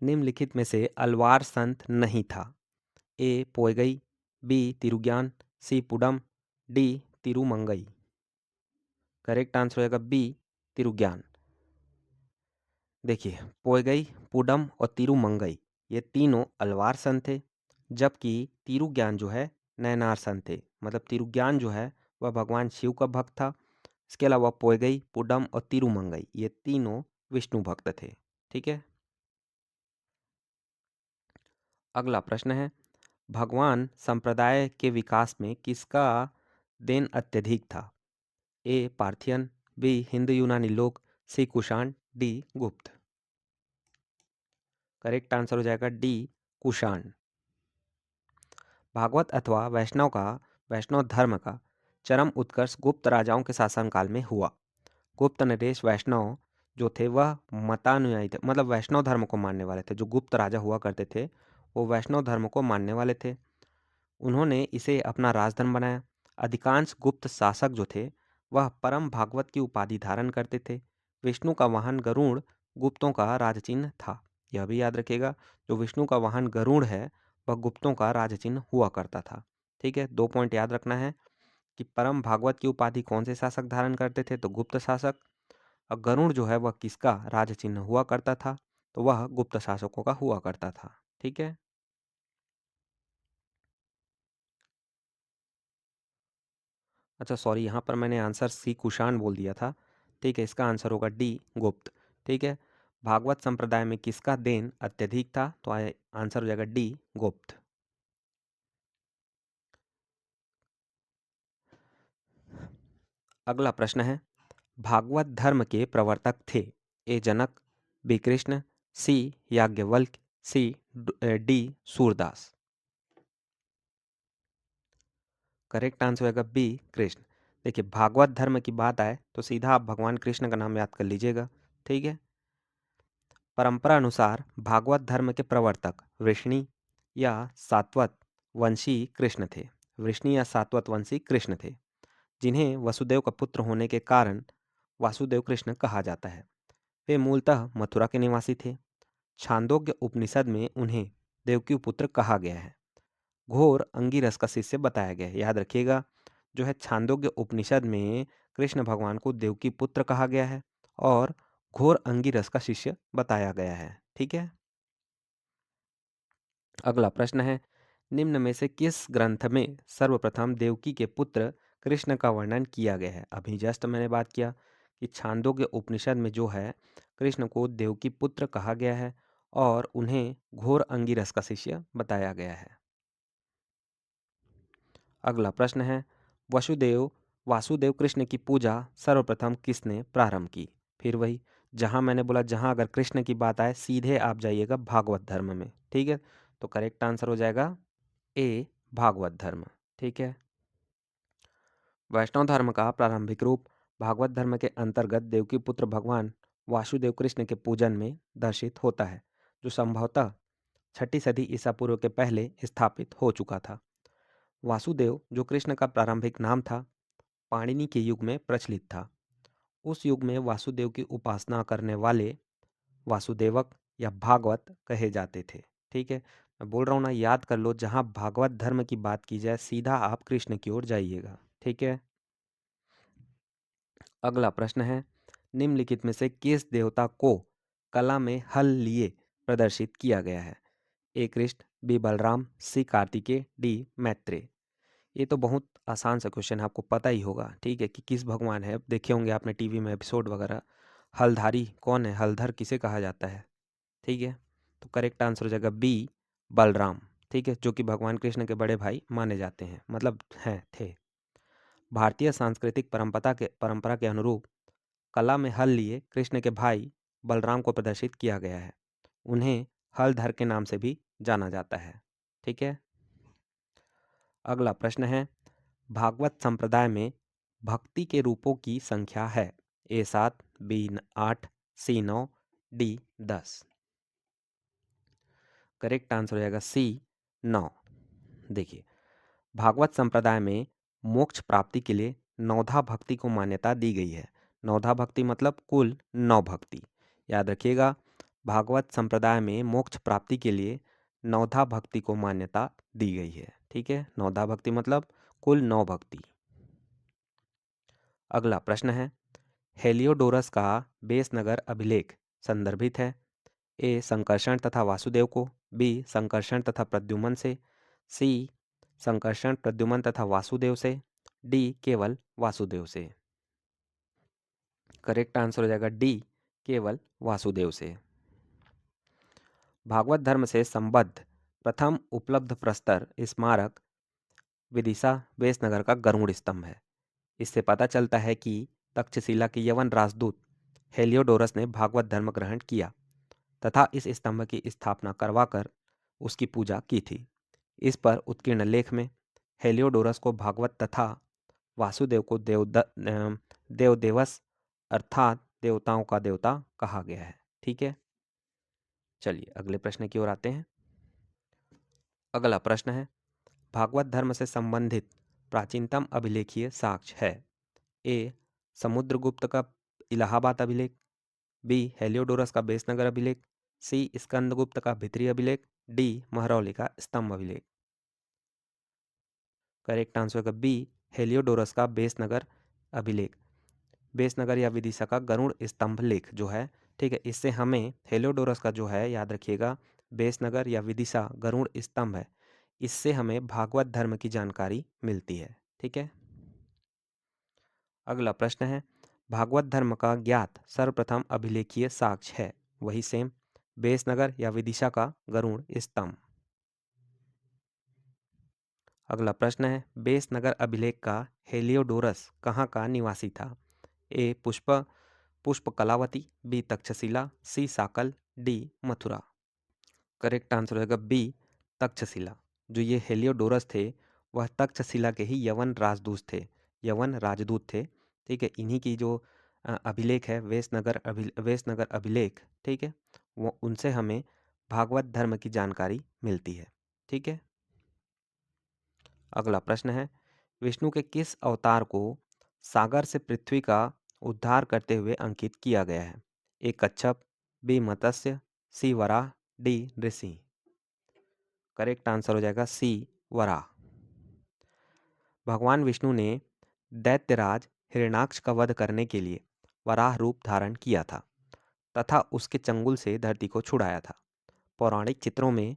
निम्नलिखित में से अलवार संत नहीं था। ए पोयगई, बी तिरुज्ञान, सी पुडम, डी तिरुमंगई। करेक्ट आंसर होगा बी तिरुज्ञान। देखिए पोयगई, पुडम और तिरुमंगई ये तीनों अलवार संत थे, जबकि तिरुज्ञान जो है नयनार संत थे। मतलब तिरुज्ञान जो है वह भगवान शिव का भक्त था। इसके अलावा पोयगई, पुडम और तिरुमंगई ये तीनों विष्णु भक्त थे, ठीक है? अगला प्रश्न है, भगवान संप्रदाय के विकास में किसका देन अत्यधिक था? ए पार्थियन, बी हिंदू यूनानी लोग, सी कुषाण, डी गुप्त। करेक्ट आंसर हो जाएगा डी कुषाण। भागवत अथवा वैष्णव धर्म का चरम उत्कर्ष गुप्त राजाओं के शासनकाल में हुआ। गुप्त नरेश वैष्णव जो थे वह मतानुयायी थे, मतलब वैष्णव धर्म को मानने वाले थे। जो गुप्त राजा हुआ करते थे वो वैष्णव धर्म को मानने वाले थे। उन्होंने इसे अपना राजधर्म बनाया। अधिकांश गुप्त शासक जो थे वह परम भागवत की उपाधि धारण करते थे। विष्णु का वाहन गरुड़ गुप्तों का राजचिन्ह था। यह भी याद रखिएगा, जो विष्णु का वाहन गरुड़ है वह गुप्तों का राजचिन्ह हुआ करता था, ठीक है? 2 पॉइंट याद रखना है कि परम भागवत की उपाधि कौन से शासक धारण करते थे? तो गुप्त शासक। और गरुड़ जो है वह किसका राजचिन्ह हुआ करता था? तो वह गुप्त शासकों का हुआ करता था, ठीक है? अच्छा सॉरी, यहाँ पर मैंने आंसर सी कुषाण बोल दिया था, ठीक है? इसका आंसर होगा डी गुप्त, ठीक है? भागवत संप्रदाय में किसका देन अत्यधिक था? तो आंसर हो जाएगा डी गुप्त। अगला प्रश्न है, भागवत धर्म के प्रवर्तक थे? A Janak, B Krishna, C Yajnavalkya, C D Surdas. Correct answer होगा बी कृष्ण। देखिए भागवत धर्म की बात आए तो सीधा आप भगवान कृष्ण का नाम याद कर लीजिएगा, ठीक है? परंपरा अनुसार भागवत धर्म के प्रवर्तक वृष्णि या सात्वत वंशी कृष्ण थे। वृष्णि या सात्वत वंशी कृष्ण थे, जिन्हें वसुदेव का पुत्र होने के कारण वासुदेव कृष्ण कहा जाता है। वे मूलतः मथुरा के निवासी थे। छांदोग्य उपनिषद में उन्हें देवकी पुत्र कहा गया है। घोर अंगिरस का शिष्य बताया गया है। याद रखिएगा, जो है छांदोग्य उपनिषद में कृष्ण भगवान को देवकी पुत्र कहा गया है और घोर अंगिरस का शिष्य बताया गया है, ठीक है? अगला प्रश्न है, निम्न में से किस ग्रंथ में सर्वप्रथम देवकी के पुत्र कृष्ण का वर्णन किया गया है? अभी जस्ट मैंने बात किया कि छांदोग्य उपनिषद में जो है कृष्ण को देवकी पुत्र कहा गया है और उन्हें घोर अंगिरस का शिष्य बताया गया है। अगला प्रश्न है, वासुदेव कृष्ण की पूजा सर्वप्रथम किसने प्रारंभ की? फिर वही, जहां मैंने बोला जहां अगर कृष्ण की बात आए सीधे आप जाइएगा भागवत धर्म में, ठीक है? तो करेक्ट आंसर हो जाएगा ए भागवत धर्म, ठीक है? वैष्णव धर्म का प्रारंभिक रूप भागवत धर्म के अंतर्गत देवकी पुत्र भगवान वासुदेव कृष्ण के पूजन में दर्शित होता है, जो संभवतः 6ठी सदी ईसा पूर्व के पहले स्थापित हो चुका था। वासुदेव जो कृष्ण का प्रारंभिक नाम था, पाणिनि के युग में प्रचलित था। उस युग में वासुदेव की उपासना करने वाले वासुदेवक या भागवत कहे जाते थे, ठीक है? मैं बोल रहा हूँ ना, याद कर लो, जहाँ भागवत धर्म की बात की जाए सीधा आप कृष्ण की ओर जाइएगा, ठीक है? अगला प्रश्न है, निम्नलिखित में से किस देवता को कला में हल लिए प्रदर्शित किया गया है? ए कृष्ण, बी बलराम, सी कार्तिकेय, डी मैत्रेय। ये तो बहुत आसान सा क्वेश्चन है, आपको पता ही होगा, ठीक है, कि किस भगवान है। देखे होंगे आपने टीवी में एपिसोड वगैरह। हलधारी कौन है? हलधर किसे कहा जाता है? ठीक है, तो करेक्ट आंसर हो जाएगा बी बलराम। ठीक है, जो कि भगवान कृष्ण के बड़े भाई माने जाते हैं, मतलब हैं थे। भारतीय सांस्कृतिक परंपरा के अनुरूप कला में हल लिए कृष्ण के भाई बलराम को प्रदर्शित किया गया है। उन्हें हलधर के नाम से भी जाना जाता है। ठीक है, अगला प्रश्न है, भागवत संप्रदाय में भक्ति के रूपों की संख्या है? ए 7, बी 8, सी 9, डी 10। करेक्ट आंसर हो जाएगा सी 9। देखिए, भागवत संप्रदाय में मोक्ष प्राप्ति के लिए नौधा भक्ति को मान्यता दी गई है। नौधा भक्ति मतलब कुल 9 भक्ति। याद रखिएगा, भागवत संप्रदाय में मोक्ष प्राप्ति के लिए नौधा भक्ति को मान्यता दी गई है। ठीक है, नौधा भक्ति मतलब कुल 9 भक्ति। अगला प्रश्न है, हेलियोडोरस का बेसनगर अभिलेख संदर्भित है? ए संकर्षण तथा वासुदेव को, बी संकर्षण तथा प्रद्युमन से, सी संकर्षण प्रद्युमन तथा वासुदेव से, डी केवल वासुदेव से। करेक्ट आंसर हो जाएगा डी केवल वासुदेव से। भागवत धर्म से संबद्ध प्रथम उपलब्ध प्रस्तर स्मारक विदिशा बेसनगर का गरुड़ स्तंभ है। इससे पता चलता है कि तक्षशिला के यवन राजदूत हेलियोडोरस ने भागवत धर्म ग्रहण किया तथा इस स्तंभ की स्थापना करवाकर उसकी पूजा की थी। इस पर उत्कीर्ण लेख में हेलियोडोरस को भागवत तथा वासुदेव को देवदेवस अर्थात देवताओं का देवता कहा गया है। ठीक है, चलिए अगले प्रश्न की ओर आते हैं। अगला प्रश्न है, भागवत धर्म से संबंधित प्राचीनतम अभिलेखीय साक्ष्य है? ए समुद्रगुप्त का इलाहाबाद अभिलेख, बी हेलियोडोरस का बेसनगर अभिलेख, सी स्कंदगुप्त का भित्री अभिलेख, डी महरौली का स्तंभ अभिलेख। करेक्ट आंसर होगा बी हेलियोडोरस का बेसनगर अभिलेख। बेसनगर या विदिशा का गरुड़ स्तंभ लेख जो है, ठीक है, इससे हमें हेलियोडोरस का जो है, याद रखिएगा, बेसनगर या विदिशा गरुड़ स्तंभ है, इससे हमें भागवत धर्म की जानकारी मिलती है। ठीक है, अगला प्रश्न है, भागवत धर्म का ज्ञात सर्वप्रथम अभिलेखीय साक्ष्य है? वही सेम, बेसनगर या विदिशा का गरुड़ स्तंभ। अगला प्रश्न है, बेसनगर अभिलेख का हेलियोडोरस कहाँ का निवासी था? ए पुष्प कलावती, बी तक्षशिला, सी साकल, डी मथुरा। करेक्ट आंसर होगा बी तक्षशिला। जो ये हेलियोडोरस थे वह तक्षशिला के ही यवन राजदूत थे, यवन राजदूत थे। ठीक है, इन्हीं की जो अभिलेख है वेसनगर अभिलेख, ठीक है, वो उनसे हमें भागवत धर्म की जानकारी मिलती है। ठीक है, अगला प्रश्न है, विष्णु के किस अवतार को सागर से पृथ्वी का उद्धार करते हुए अंकित किया गया है? A Kachchhap, B Matsya, C Varaha, D Narasimha. Correct answer हो जाएगा सी वराह। भगवान विष्णु ने दैत्यराज हिरण्याक्ष का वध करने के लिए वराह रूप धारण किया था तथा उसके चंगुल से धरती को छुड़ाया था। पौराणिक चित्रों में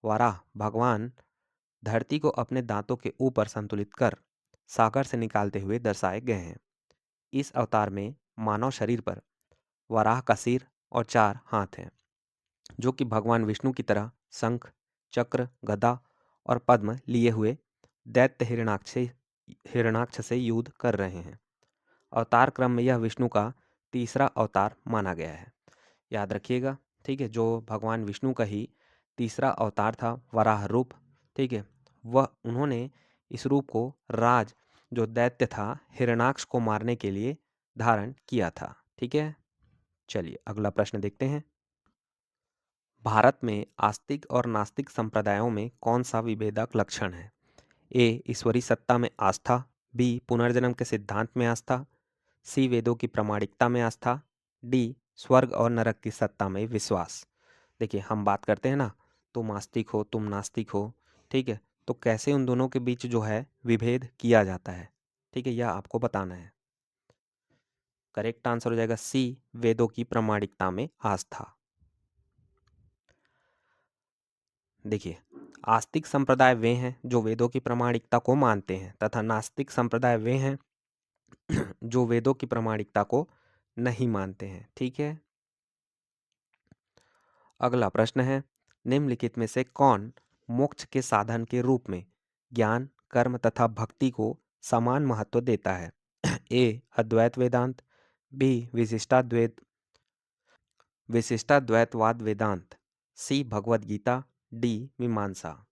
वराह भगवान धरती को अपने दांतों के ऊपर संतुलित कर सागर से निकालते हुए दर्शाए गए हैं। इस अवतार में मानव शरीर पर वराह का सिर और 4 हाथ हैं, जो कि भगवान विष्णु की तरह शंख, चक्र, गदा और पद्म लिए हुए दैत्य हिरण्याक्ष से युद्ध कर रहे हैं। अवतार क्रम में यह विष्णु का तीसरा अवतार माना गया है। याद रखिएगा, ठीक है, जो भगवान विष्णु का ही तीसरा अवतार था वराह रूप, ठीक है, वह उन्होंने इस रूप को राज जो दैत्य था हिरण्याक्ष को मारने के लिए धारण किया था। ठीक है, चलिए अगला प्रश्न देखते हैं। भारत में आस्तिक और नास्तिक संप्रदायों में कौन सा विभेदक लक्षण है? ए ईश्वरी सत्ता में आस्था, बी पुनर्जन्म के सिद्धांत में आस्था, सी वेदों की प्रामाणिकता में आस्था, डी स्वर्ग और नरक की सत्ता में विश्वास। देखिए, हम बात करते हैं ना, तुम आस्तिक हो तुम नास्तिक हो, ठीक है, तो कैसे उन दोनों के बीच जो है विभेद किया जाता है, ठीक है, यह आपको बताना है। करेक्ट आंसर हो जाएगा सी वेदों की प्रामाणिकता में आस्था। देखिए, आस्तिक संप्रदाय वे हैं जो वेदों की प्रामाणिकता को मानते हैं तथा नास्तिक संप्रदाय वे हैं जो वेदों की प्रामाणिकता को नहीं मानते हैं। ठीक है। अगला प्रश्न है, निम्नलिखित में से कौन मोक्ष के साधन के रूप में ज्ञान, कर्म तथा भक्ति को समान महत्व देता है? ए अद्वैत वेदांत, बी विशिष्टाद्वैतवाद वेदांत, सी भगवद गीता, डी मीमांसा।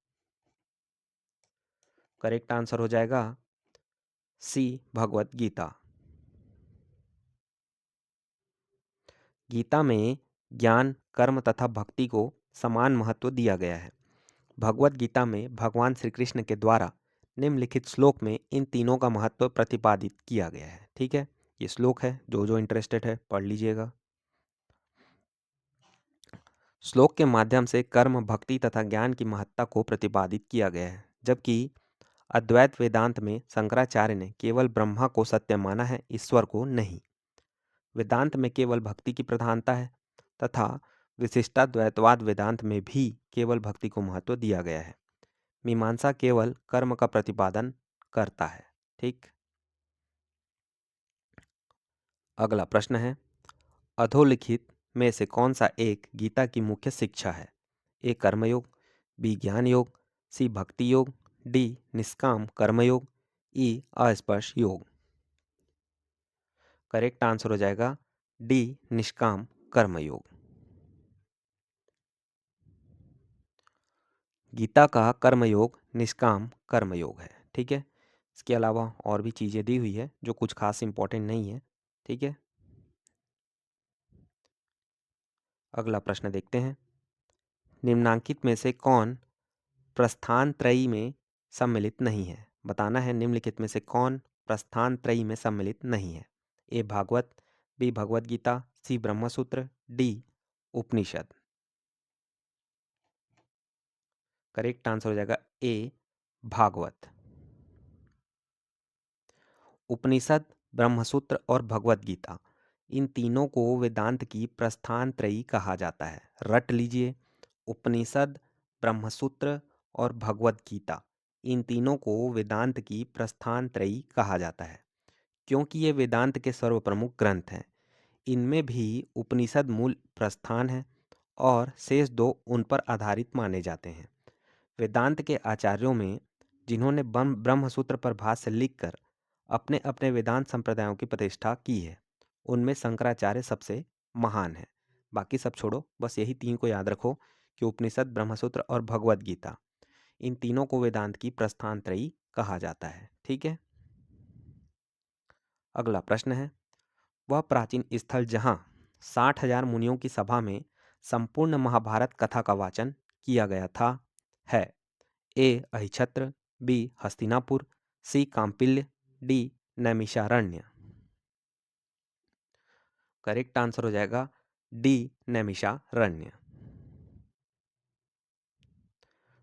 करेक्ट आंसर हो जाएगा सी भगवद गीता। गीता में ज्ञान, कर्म तथा भक्ति को समान महत्व दिया गया है। भगवद गीता में भगवान श्री कृष्ण के द्वारा निम्नलिखित श्लोक में इन तीनों का महत्व प्रतिपादित किया गया है। ठीक है, ये श्लोक है, जो इंटरेस्टेड है पढ़ लीजिएगा। श्लोक के माध्यम से कर्म, भक्ति तथा ज्ञान की महत्ता को प्रतिपादित किया गया है, जबकि अद्वैत वेदांत में शंकराचार्य ने केवल ब्रह्मा को सत्य माना है, ईश्वर को नहीं। वेदांत में केवल भक्ति की प्रधानता है तथा विशिष्टाद्वैतवाद वेदांत में भी केवल भक्ति को महत्व दिया गया है। मीमांसा केवल कर्म का प्रतिपादन करता है। ठीक। अगला प्रश्न है, अधोलिखित में से कौन सा एक गीता की मुख्य शिक्षा है? ए कर्मयोग, बी ज्ञान योग, सी भक्ति योग, डी निष्काम कर्मयोग, ई अस्पर्श योग। करेक्ट आंसर हो जाएगा डी निष्काम कर्मयोग। गीता का कर्मयोग निष्काम कर्मयोग है। ठीक है, इसके अलावा और भी चीज़ें दी हुई है जो कुछ खास इंपॉर्टेंट नहीं है। ठीक है। अगला प्रश्न देखते हैं, निम्नांकित में से कौन प्रस्थान त्रयी में सम्मिलित नहीं है? बताना है निम्नलिखित में से कौन प्रस्थान त्रयी में सम्मिलित नहीं है। ए भागवत, बी भगवद गीता, सी ब्रह्मसूत्र, डी उपनिषद। करेक्ट आंसर हो जाएगा ए भागवत। उपनिषद, ब्रह्मसूत्र और भगवद गीता, इन तीनों को वेदांत की प्रस्थान त्रयी कहा जाता है। रट लीजिए, उपनिषद, ब्रह्मसूत्र और भगवद गीता, इन तीनों को वेदांत की प्रस्थान त्रयी कहा जाता है क्योंकि ये वेदांत के सर्वप्रमुख ग्रंथ हैं। इनमें भी उपनिषद मूल प्रस्थान है और शेष दो उन पर आधारित माने जाते हैं। वेदांत के आचार्यों में जिन्होंने ब्रह्मसूत्र पर भाष्य लिखकर अपने अपने वेदांत संप्रदायों की प्रतिष्ठा की है, उनमें शंकराचार्य सबसे महान है। बाकी सब छोड़ो, बस यही तीन को याद रखो कि उपनिषद, ब्रह्मसूत्र और भगवद गीता, इन तीनों को वेदांत की प्रस्थान त्रयी कहा जाता है। ठीक है। अगला प्रश्न है, वह प्राचीन स्थल जहाँ 60,000 मुनियों की सभा में संपूर्ण महाभारत कथा का वाचन किया गया था है? A Ahichhatra, B Hastinapur, C Kampilya, D Naimisharanya. Correct answer हो जाएगा डी नैमिषारण्य।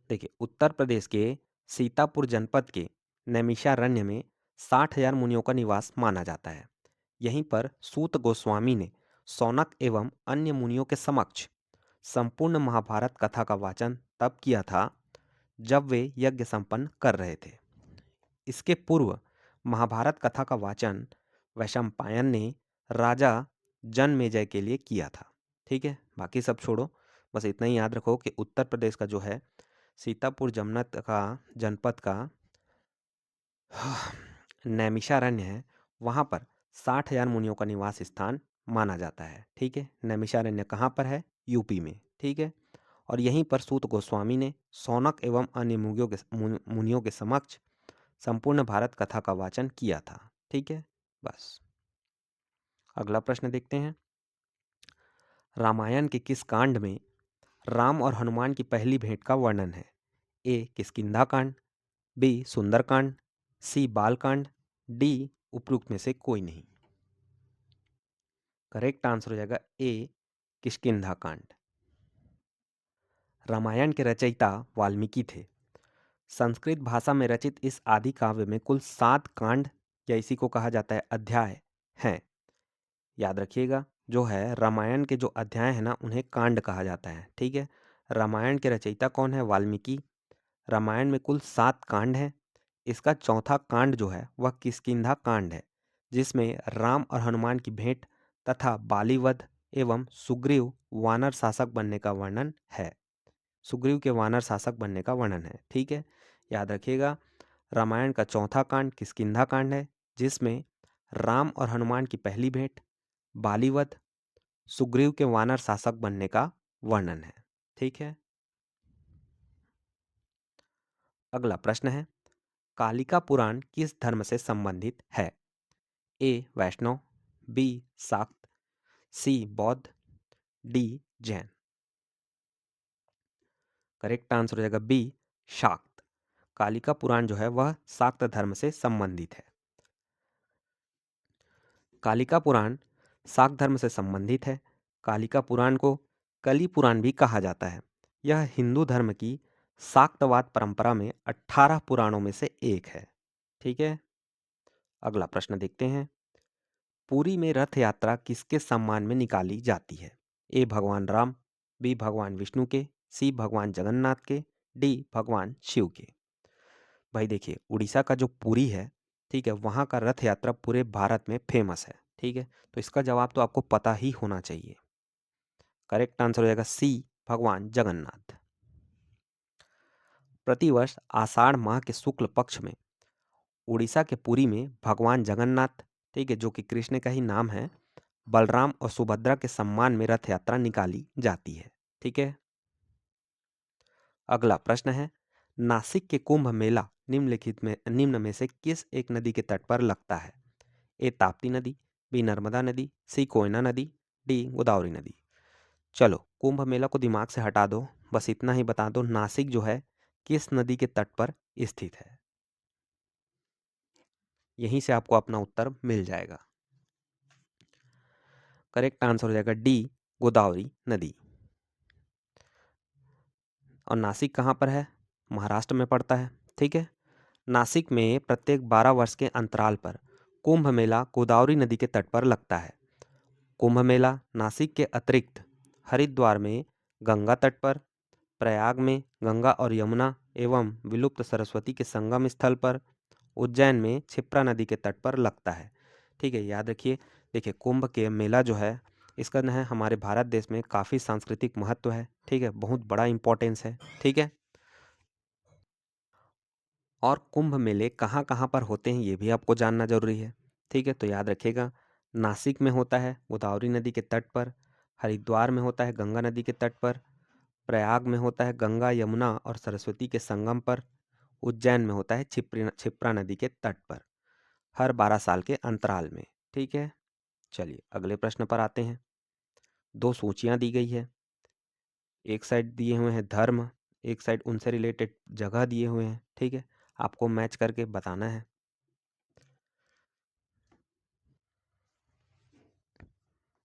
देखिए, उत्तर प्रदेश के सीतापुर जनपद के नैमिषारण्य में 60,000 मुनियों का निवास माना जाता है। यहीं पर सूत गोस्वामी ने सौनक एवं अन्य मुनियों के समक्ष संपूर्ण महाभारत कथा का वाचन तब किया था जब वे यज्ञ संपन्न कर रहे थे। इसके पूर्व महाभारत कथा का वाचन वैशंपायन ने राजा जनमेजय के लिए किया था। ठीक है, बाकी सब छोड़ो, बस इतना ही याद रखो कि उत्तर प्रदेश का जो है सीतापुर जमनत का जनपद का नैमिषारण्य है, वहाँ पर 60,000 मुनियों का निवास स्थान माना जाता है। ठीक है, नैमिषारण्य कहाँ पर है? यूपी में। ठीक है, और यहीं पर सूत गोस्वामी ने सौनक एवं अन्य मुनियों के समक्ष संपूर्ण भारत कथा का वाचन किया था। ठीक है, बस। अगला प्रश्न देखते हैं, रामायण के किस कांड में राम और हनुमान की पहली भेंट का वर्णन है? ए किष्किंधा कांड, बी सुंदरकांड, सी बालकांड, डी उपरोक्त में से कोई नहीं। करेक्ट आंसर हो जाएगा ए किष्किंधा कांड। रामायण के रचयिता वाल्मीकि थे। संस्कृत भाषा में रचित इस आदि काव्य में कुल 7 कांड या इसी को कहा जाता है अध्याय हैं। याद रखिएगा, जो है रामायण के जो अध्याय है ना, उन्हें कांड कहा जाता है। ठीक है, रामायण के रचयिता कौन है? वाल्मीकि। रामायण में कुल 7 कांड हैं। इसका चौथा कांड जो है वह किष्किंधा कांड है, जिसमें राम और हनुमान की भेंट तथा बालीवध एवं सुग्रीव वानर शासक बनने का वर्णन है। सुग्रीव के वानर शासक बनने का वर्णन है। ठीक है, याद रखिएगा। रामायण का चौथा कांड किष्किंधा कांड है, जिसमें राम और हनुमान की पहली भेंट, बालीवध, सुग्रीव के वानर शासक बनने का वर्णन है। ठीक है, अगला प्रश्न है, कालिका पुराण किस धर्म से संबंधित है? ए वैष्णव, बी शाक्त, सी बौद्ध, डी जैन। करेक्ट आंसर हो जाएगा बी शाक्त। कालिका पुराण जो है वह शाक्त धर्म से संबंधित है। कालिका पुराण शाक्त धर्म से संबंधित है। कालिका पुराण को कली पुराण भी कहा जाता है। यह हिंदू धर्म की शाक्तवाद परंपरा में 18 पुराणों में से एक है। ठीक है, अगला प्रश्न देखते हैं। पुरी में रथ यात्रा किसके सम्मान में निकाली जाती है? ए भगवान राम, बी भगवान विष्णु के, सी भगवान जगन्नाथ के, डी भगवान शिव के। भाई देखिए, उड़ीसा का जो पुरी है, ठीक है, वहाँ का रथ यात्रा पूरे भारत में फेमस है। ठीक है, तो इसका जवाब तो आपको पता ही होना चाहिए। करेक्ट आंसर हो जाएगा सी भगवान जगन्नाथ। प्रतिवर्ष आषाढ़ माह के शुक्ल पक्ष में उड़ीसा के पुरी में भगवान जगन्नाथ, ठीक है, जो कि कृष्ण का ही नाम है, बलराम और सुभद्रा के सम्मान में रथ यात्रा निकाली जाती है। ठीक है, अगला प्रश्न है, नासिक के कुंभ मेला निम्न में से किस एक नदी के तट पर लगता है? ए ताप्ती नदी, बी नर्मदा नदी, सी कोयना नदी, डी गोदावरी नदी। चलो, कुंभ मेला को दिमाग से हटा दो, बस इतना ही बता दो नासिक जो है किस नदी के तट पर स्थित है। यहीं से आपको अपना उत्तर मिल जाएगा। करेक्ट आंसर हो जाएगा डी गोदावरी नदी। और नासिक कहाँ पर है? महाराष्ट्र में पड़ता है। ठीक है, नासिक में प्रत्येक 12 वर्ष के अंतराल पर कुंभ मेला गोदावरी नदी के तट पर लगता है। कुंभ मेला नासिक के अतिरिक्त हरिद्वार में गंगा तट पर, प्रयाग में गंगा और यमुना एवं विलुप्त सरस्वती के संगम स्थल पर, उज्जैन में क्षिप्रा नदी के तट पर लगता है। ठीक है, याद रखिए। देखिए, कुंभ के मेला जो है इसका न है हमारे भारत देश में काफ़ी सांस्कृतिक महत्व है। ठीक है, बहुत बड़ा इम्पोर्टेंस है। ठीक है, और कुंभ मेले कहाँ कहाँ पर होते हैं ये भी आपको जानना जरूरी है। ठीक है, तो याद रखिएगा, नासिक में होता है गोदावरी नदी के तट पर, हरिद्वार में होता है गंगा नदी के तट पर, प्रयाग में होता है गंगा यमुना और सरस्वती के संगम पर, उज्जैन में होता है क्षिप्रा नदी के तट पर, हर 12 साल के अंतराल में। ठीक है, चलिए अगले प्रश्न पर आते हैं। 2 सूचियां दी गई है, एक साइड दिए हुए हैं धर्म, एक साइड उनसे रिलेटेड जगह दिए हुए हैं। ठीक है, आपको मैच करके बताना है।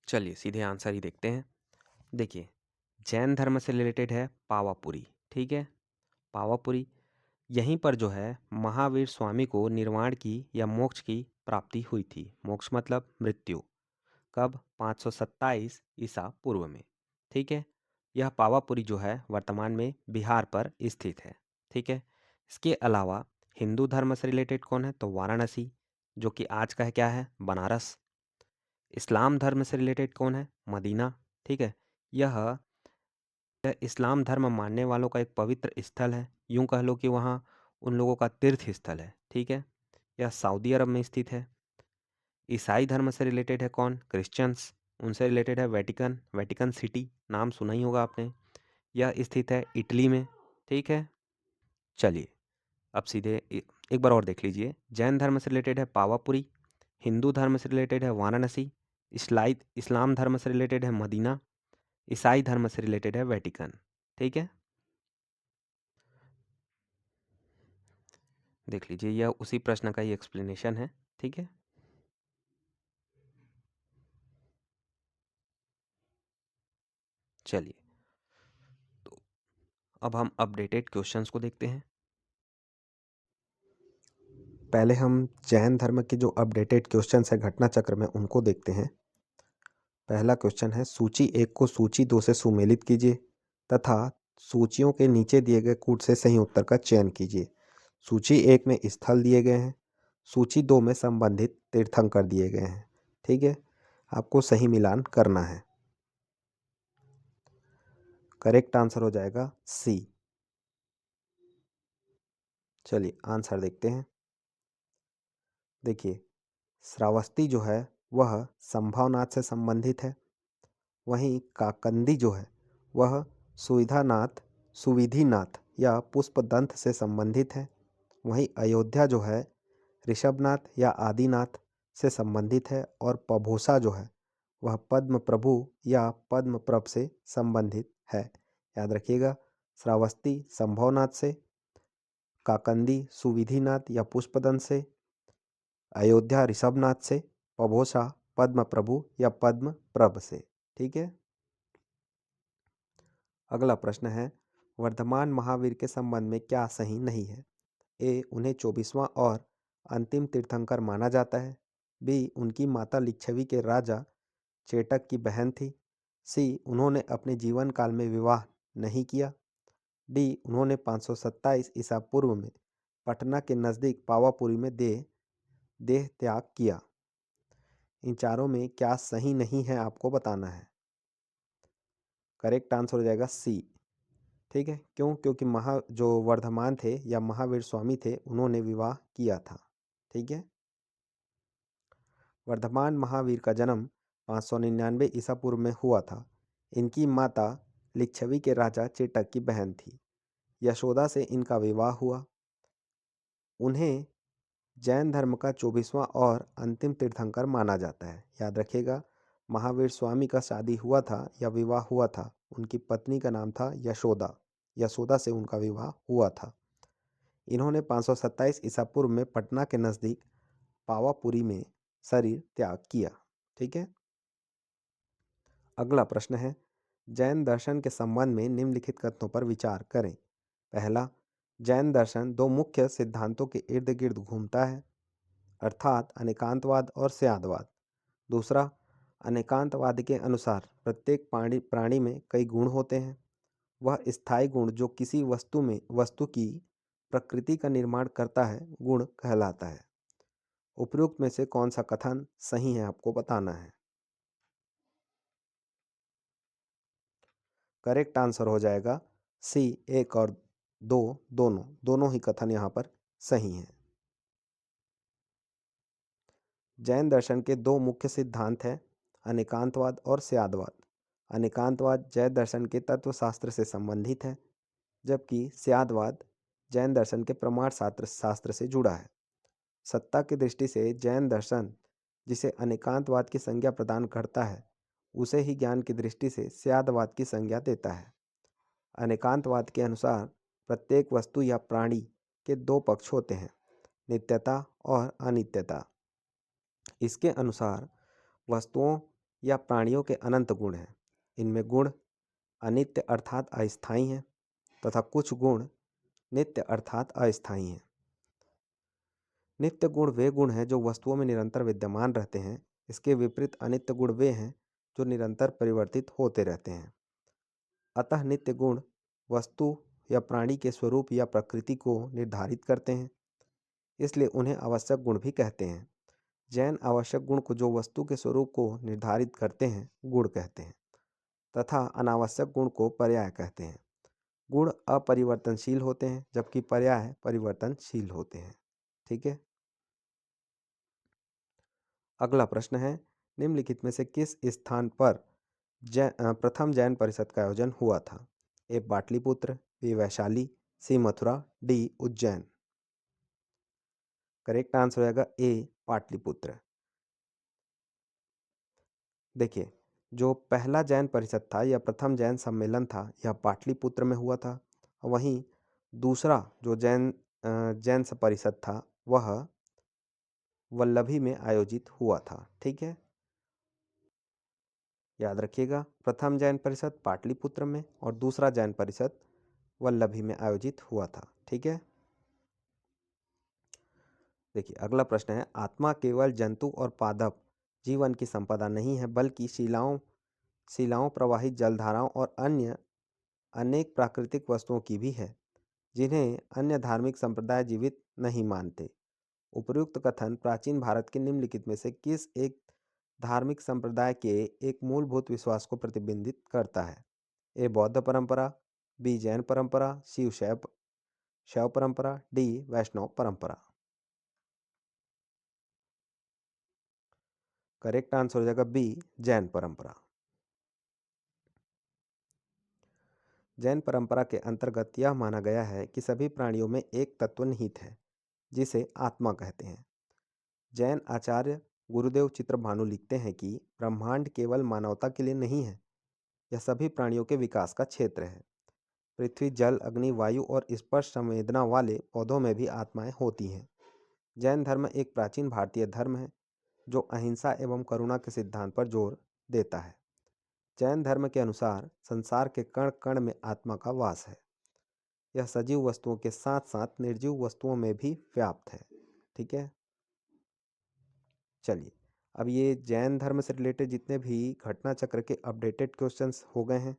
चलिए सीधे आंसर ही देखते हैं। देखिए, जैन धर्म से रिलेटेड है पावापुरी। ठीक है, पावापुरी, यहीं पर जो है महावीर स्वामी को निर्वाण की या मोक्ष की प्राप्ति हुई थी। मोक्ष मतलब मृत्यु। कब? 527 ईसा पूर्व में। ठीक है, यह पावापुरी जो है वर्तमान में बिहार पर स्थित है। ठीक है, इसके अलावा हिंदू धर्म से रिलेटेड कौन है? तो वाराणसी, जो कि आज का है क्या है? बनारस। इस्लाम धर्म से रिलेटेड कौन है? मदीना। ठीक है, यह इस्लाम धर्म मानने वालों का एक पवित्र स्थल है। यूं कह लो कि वहाँ उन लोगों का तीर्थ स्थल है। ठीक है, यह सऊदी अरब में स्थित है। ईसाई धर्म से रिलेटेड है कौन? क्रिश्चियंस। उनसे रिलेटेड है वेटिकन। वेटिकन सिटी नाम सुना ही होगा आपने। यह स्थित है इटली में। ठीक है, चलिए अब सीधे एक बार और देख लीजिए। जैन धर्म से रिलेटेड है पावापुरी, हिंदू धर्म से रिलेटेड है वाराणसी, इस्लाम धर्म से रिलेटेड है मदीना, ईसाई धर्म से रिलेटेड है वेटिकन। ठीक है, देख लीजिए, यह उसी प्रश्न का ही एक्सप्लेनेशन है। ठीक है, चलिए तो अब हम अपडेटेड क्वेश्चंस को देखते हैं। पहले हम जैन धर्म के जो अपडेटेड क्वेश्चंस है घटना चक्र में उनको देखते हैं। पहला क्वेश्चन है, सूची 1 को सूची 2 से सुमेलित कीजिए तथा सूचियों के नीचे दिए गए कूट से सही उत्तर का चयन कीजिए। सूची 1 में स्थल दिए गए हैं, सूची 2 में संबंधित तीर्थंकर दिए गए हैं। ठीक है, आपको सही मिलान करना है। करेक्ट आंसर हो जाएगा सी। चलिए आंसर देखते हैं। देखिए, श्रावस्ती जो है वह संभवनाथ से संबंधित है। वहीं काकंदी जो है वह सुविधिनाथ या पुष्पदंत से संबंधित है। वहीं अयोध्या जो है ऋषभनाथ या आदिनाथ से संबंधित है। और पभोसा जो है वह पद्म प्रभु या पद्मप्रभ से संबंधित है। याद रखिएगा, श्रावस्ती संभवनाथ से, काकंदी सुविधिनाथ या पुष्पदंत से, अयोध्या ऋषभनाथ से, पभोसा पद्म प्रभु या पद्म प्रभ से। ठीक है, अगला प्रश्न है, वर्धमान महावीर के संबंध में क्या सही नहीं है? ए, उन्हें 24वां और अंतिम तीर्थंकर माना जाता है। बी, उनकी माता लिच्छवी के राजा चेटक की बहन थी। सी, उन्होंने अपने जीवन काल में विवाह नहीं किया। डी, उन्होंने 527 ईसा पूर्व में पटना के नज़दीक पावापुरी में देह त्याग किया। इन चारों में क्या सही नहीं है आपको बताना है। करेक्ट आंसर हो जाएगा सी। ठीक है, क्यों? क्योंकि जो वर्धमान थे या महावीर स्वामी थे उन्होंने विवाह किया था। ठीक है, वर्धमान महावीर का जन्म 599 ईसा पूर्व में हुआ था। इनकी माता लिच्छवी के राजा चेटक की बहन थी। यशोदा से इनका विवाह हुआ। उन्हें जैन धर्म का 24वां और अंतिम तीर्थंकर माना जाता है। याद रखिएगा, महावीर स्वामी का शादी हुआ था या विवाह हुआ था, उनकी पत्नी का नाम था यशोदा। यशोदा से उनका विवाह हुआ था। इन्होंने 527 ईसा पूर्व में पटना के नज़दीक पावापुरी में शरीर त्याग किया। ठीक है, अगला प्रश्न है, जैन दर्शन के संबंध में निम्नलिखित कथनों पर विचार करें। पहला, जैन दर्शन दो मुख्य सिद्धांतों के इर्द गिर्द घूमता है, अर्थात अनेकांतवाद और स्यादवाद। दूसरा, अनेकांतवाद के अनुसार प्रत्येक प्राणी में कई गुण होते हैं। वह स्थायी गुण जो किसी वस्तु की प्रकृति का निर्माण करता है गुण कहलाता है। उपयुक्त में से कौन सा कथन सही है आपको बताना है। करेक्ट आंसर हो जाएगा सी। 1 और 2 दोनों ही कथन यहाँ पर सही हैं। जैन दर्शन के दो मुख्य सिद्धांत हैं, अनेकांतवाद और स्यादवाद। अनेकांतवाद जैन दर्शन के तत्वशास्त्र से संबंधित है, जबकि स्यादवाद जैन दर्शन के प्रमाण शास्त्र से जुड़ा है। सत्ता की दृष्टि से जैन दर्शन जिसे अनेकांतवाद की संज्ञा प्रदान करता है, उसे ही ज्ञान की दृष्टि से स्यादवाद की संज्ञा देता है। अनेकांतवाद के अनुसार प्रत्येक वस्तु या प्राणी के दो पक्ष होते हैं, नित्यता और अनित्यता। इसके अनुसार वस्तुओं या प्राणियों के अनंत गुण हैं। इनमें गुण अनित्य अर्थात अस्थायी हैं तथा कुछ गुण नित्य अर्थात अस्थायी हैं। नित्य गुण वे गुण हैं जो वस्तुओं में निरंतर विद्यमान रहते हैं। इसके विपरीत अनित्य गुण वे हैं जो निरंतर परिवर्तित होते रहते हैं। अतः नित्य गुण वस्तु या प्राणी के स्वरूप या प्रकृति को निर्धारित करते हैं, इसलिए उन्हें आवश्यक गुण भी कहते हैं। जैन आवश्यक गुण को जो वस्तु के स्वरूप को निर्धारित करते हैं गुण कहते हैं, तथा अनावश्यक गुण को पर्याय कहते हैं। गुण अपरिवर्तनशील होते हैं जबकि पर्याय परिवर्तनशील होते हैं। ठीक है, अगला प्रश्न है, निम्नलिखित में से किस स्थान पर प्रथम जैन परिषद का आयोजन हुआ था? A, Pataliputra, B, Vaishali, C, Mathura, D, Ujjain. Correct answer हो जाएगा ए, पाटलिपुत्र। देखिए, जो पहला जैन परिषद था या प्रथम जैन सम्मेलन था यह पाटलिपुत्र में हुआ था। वहीं दूसरा जो जैन परिषद था वह वल्लभी में आयोजित हुआ था। ठीक है, याद रखिएगा, प्रथम जैन परिषद पाटलिपुत्र में और दूसरा जैन परिषद वल्लभी में आयोजित हुआ था। ठीक है, देखिए अगला प्रश्न है, आत्मा केवल जंतु और पादप जीवन की संपदा नहीं है बल्कि शिलाओं प्रवाहित जलधाराओं और अन्य अनेक प्राकृतिक वस्तुओं की भी है जिन्हें अन्य धार्मिक संप्रदाय जीवित नहीं मानते। उपर्युक्त कथन प्राचीन भारत के निम्नलिखित में से किस एक धार्मिक संप्रदाय के एक मूलभूत विश्वास को प्रतिबिंबित करता है? ए बौद्ध परंपरा, बी जैन परंपरा, सी शैव शैव परंपरा, डी वैष्णव परंपरा। करेक्ट आंसर हो जाएगा बी जैन परंपरा। जैन परंपरा के अंतर्गत यह माना गया है कि सभी प्राणियों में एक तत्व निहित है जिसे आत्मा कहते हैं। जैन आचार्य गुरुदेव चित्रभानु लिखते हैं कि ब्रह्मांड केवल मानवता के लिए नहीं है, यह सभी प्राणियों के विकास का क्षेत्र है। पृथ्वी, जल, अग्नि, वायु और स्पर्श संवेदना वाले पौधों में भी आत्माएं होती हैं। जैन धर्म एक प्राचीन भारतीय धर्म है जो अहिंसा एवं करुणा के सिद्धांत पर जोर देता है। जैन धर्म के अनुसार संसार के कण कण में आत्मा का वास है। यह सजीव वस्तुओं के साथ साथ निर्जीव वस्तुओं में भी व्याप्त है। ठीक है, चलिए अब ये जैन धर्म से रिलेटेड जितने भी घटना चक्र के अपडेटेड क्वेश्चंस हो गए हैं।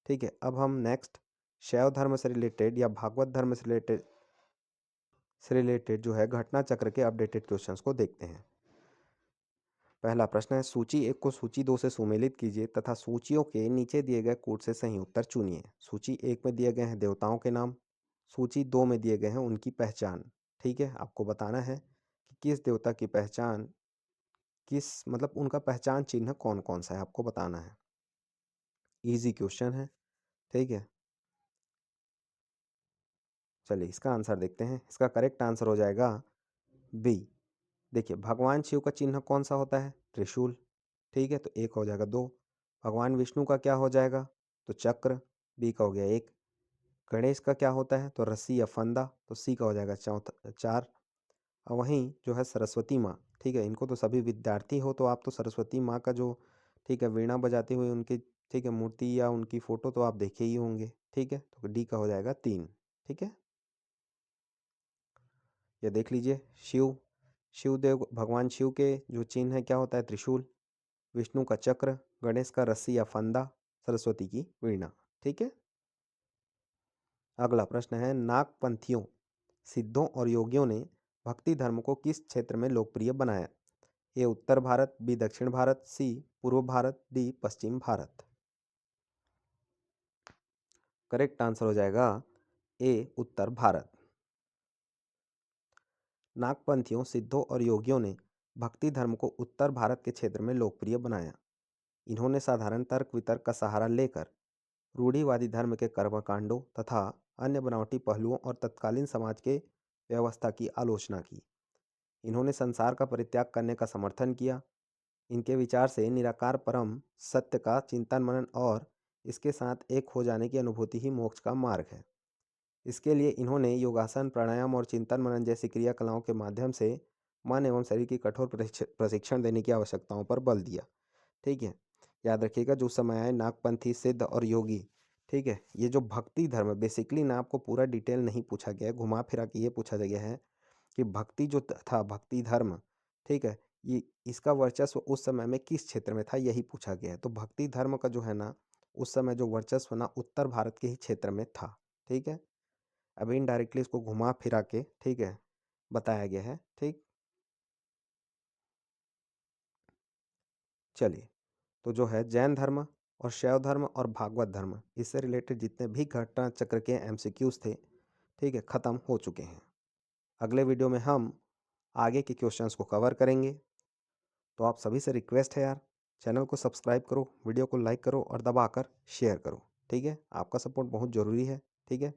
ठीक है, अब हम नेक्स्ट शैव धर्म से रिलेटेड या भागवत धर्म से रिलेटेड जो है घटना चक्र के अपडेटेड क्वेश्चंस को देखते हैं। पहला प्रश्न है, सूची 1 को सूची 2 से सुमेलित कीजिए तथा सूचियों के नीचे दिए गए कूट से सही उत्तर चुनिए। सूची 1 में दिए गए हैं देवताओं के नाम, सूची 2 में दिए गए हैं उनकी पहचान। ठीक है, आपको बताना है कि किस देवता की पहचान मतलब उनका पहचान चिन्ह कौन कौन सा है, आपको बताना है। इजी क्वेश्चन है। ठीक है, चलिए इसका आंसर देखते हैं। इसका करेक्ट आंसर हो जाएगा बी। देखिए भगवान शिव का चिन्ह कौन सा होता है? त्रिशूल। ठीक है, तो एक हो जाएगा 2। भगवान विष्णु का क्या हो जाएगा? तो चक्र, बी का हो गया 1। गणेश का क्या होता है? तो रस्सी या फंदा, तो सी का हो जाएगा चौथा 4। और वहीं जो है सरस्वती माँ, ठीक है, इनको तो सभी विद्यार्थी हो तो आप तो सरस्वती माँ का जो, ठीक है, वीणा बजाते हुए उनकी, ठीक है, मूर्ति या उनकी फोटो तो आप देखे ही होंगे। ठीक है, तो डी का हो जाएगा 3। ठीक है, ये देख लीजिए। शिवदेव भगवान शिव के जो चिन्ह है क्या होता है? त्रिशूल, विष्णु का चक्र, गणेश का रस्सी या फंदा, सरस्वती की वीणा। ठीक है, अगला प्रश्न है, नागपंथियों, सिद्धों और योगियों ने भक्ति धर्म को किस क्षेत्र में लोकप्रिय बनाया? ए उत्तर भारत, बी दक्षिण भारत, सी पूर्व भारत, डी पश्चिम भारत। करेक्ट आंसर हो जाएगा ए उत्तर भारत। नागपंथियों, सिद्धों और योगियों ने भक्ति धर्म को उत्तर भारत के क्षेत्र में लोकप्रिय बनाया। इन्होंने साधारण तर्क वितर्क का सहारा लेकर रूढ़िवादी धर्म के कर्मकांडों तथा अन्य बनावटी पहलुओं और तत्कालीन समाज के व्यवस्था की आलोचना की। इन्होंने संसार का परित्याग करने का समर्थन किया। इनके विचार से निराकार परम सत्य का चिंतन मनन और इसके साथ एक हो जाने की अनुभूति ही मोक्ष का मार्ग है। इसके लिए इन्होंने योगासन, प्राणायाम और चिंतन मनन जैसी क्रियाकलापों के माध्यम से मन एवं शरीर की कठोर प्रशिक्षण देने की आवश्यकताओं पर बल दिया। ठीक है, याद रखिएगा जो उस समय आए नागपंथी, सिद्ध और योगी। ठीक है, ये जो भक्ति धर्म बेसिकली ना, आपको पूरा डिटेल नहीं पूछा गया है, घुमा फिरा के ये पूछा गया है कि भक्ति जो था, भक्ति धर्म, ठीक है, ये इसका वर्चस्व उस समय में किस क्षेत्र में था, यही पूछा गया है। तो भक्ति धर्म का जो है ना, उस समय जो वर्चस्व ना उत्तर भारत के ही क्षेत्र में था। ठीक है, अभी इनडायरेक्टली इसको घुमा फिरा के, ठीक है, बताया गया है। ठीक, चलिए, तो जो है जैन धर्म और शैव धर्म और भागवत धर्म, इससे रिलेटेड जितने भी घटना चक्र के एमसीक्यूज थे, ठीक है, ख़त्म हो चुके हैं। अगले वीडियो में हम आगे के क्वेश्चंस को कवर करेंगे। तो आप सभी से रिक्वेस्ट है यार, चैनल को सब्सक्राइब करो, वीडियो को लाइक करो और दबाकर शेयर करो। ठीक है, आपका सपोर्ट बहुत ज़रूरी है। ठीक है,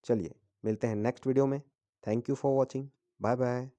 चलिए मिलते हैं नेक्स्ट वीडियो में। Thank you for watching. Bye bye.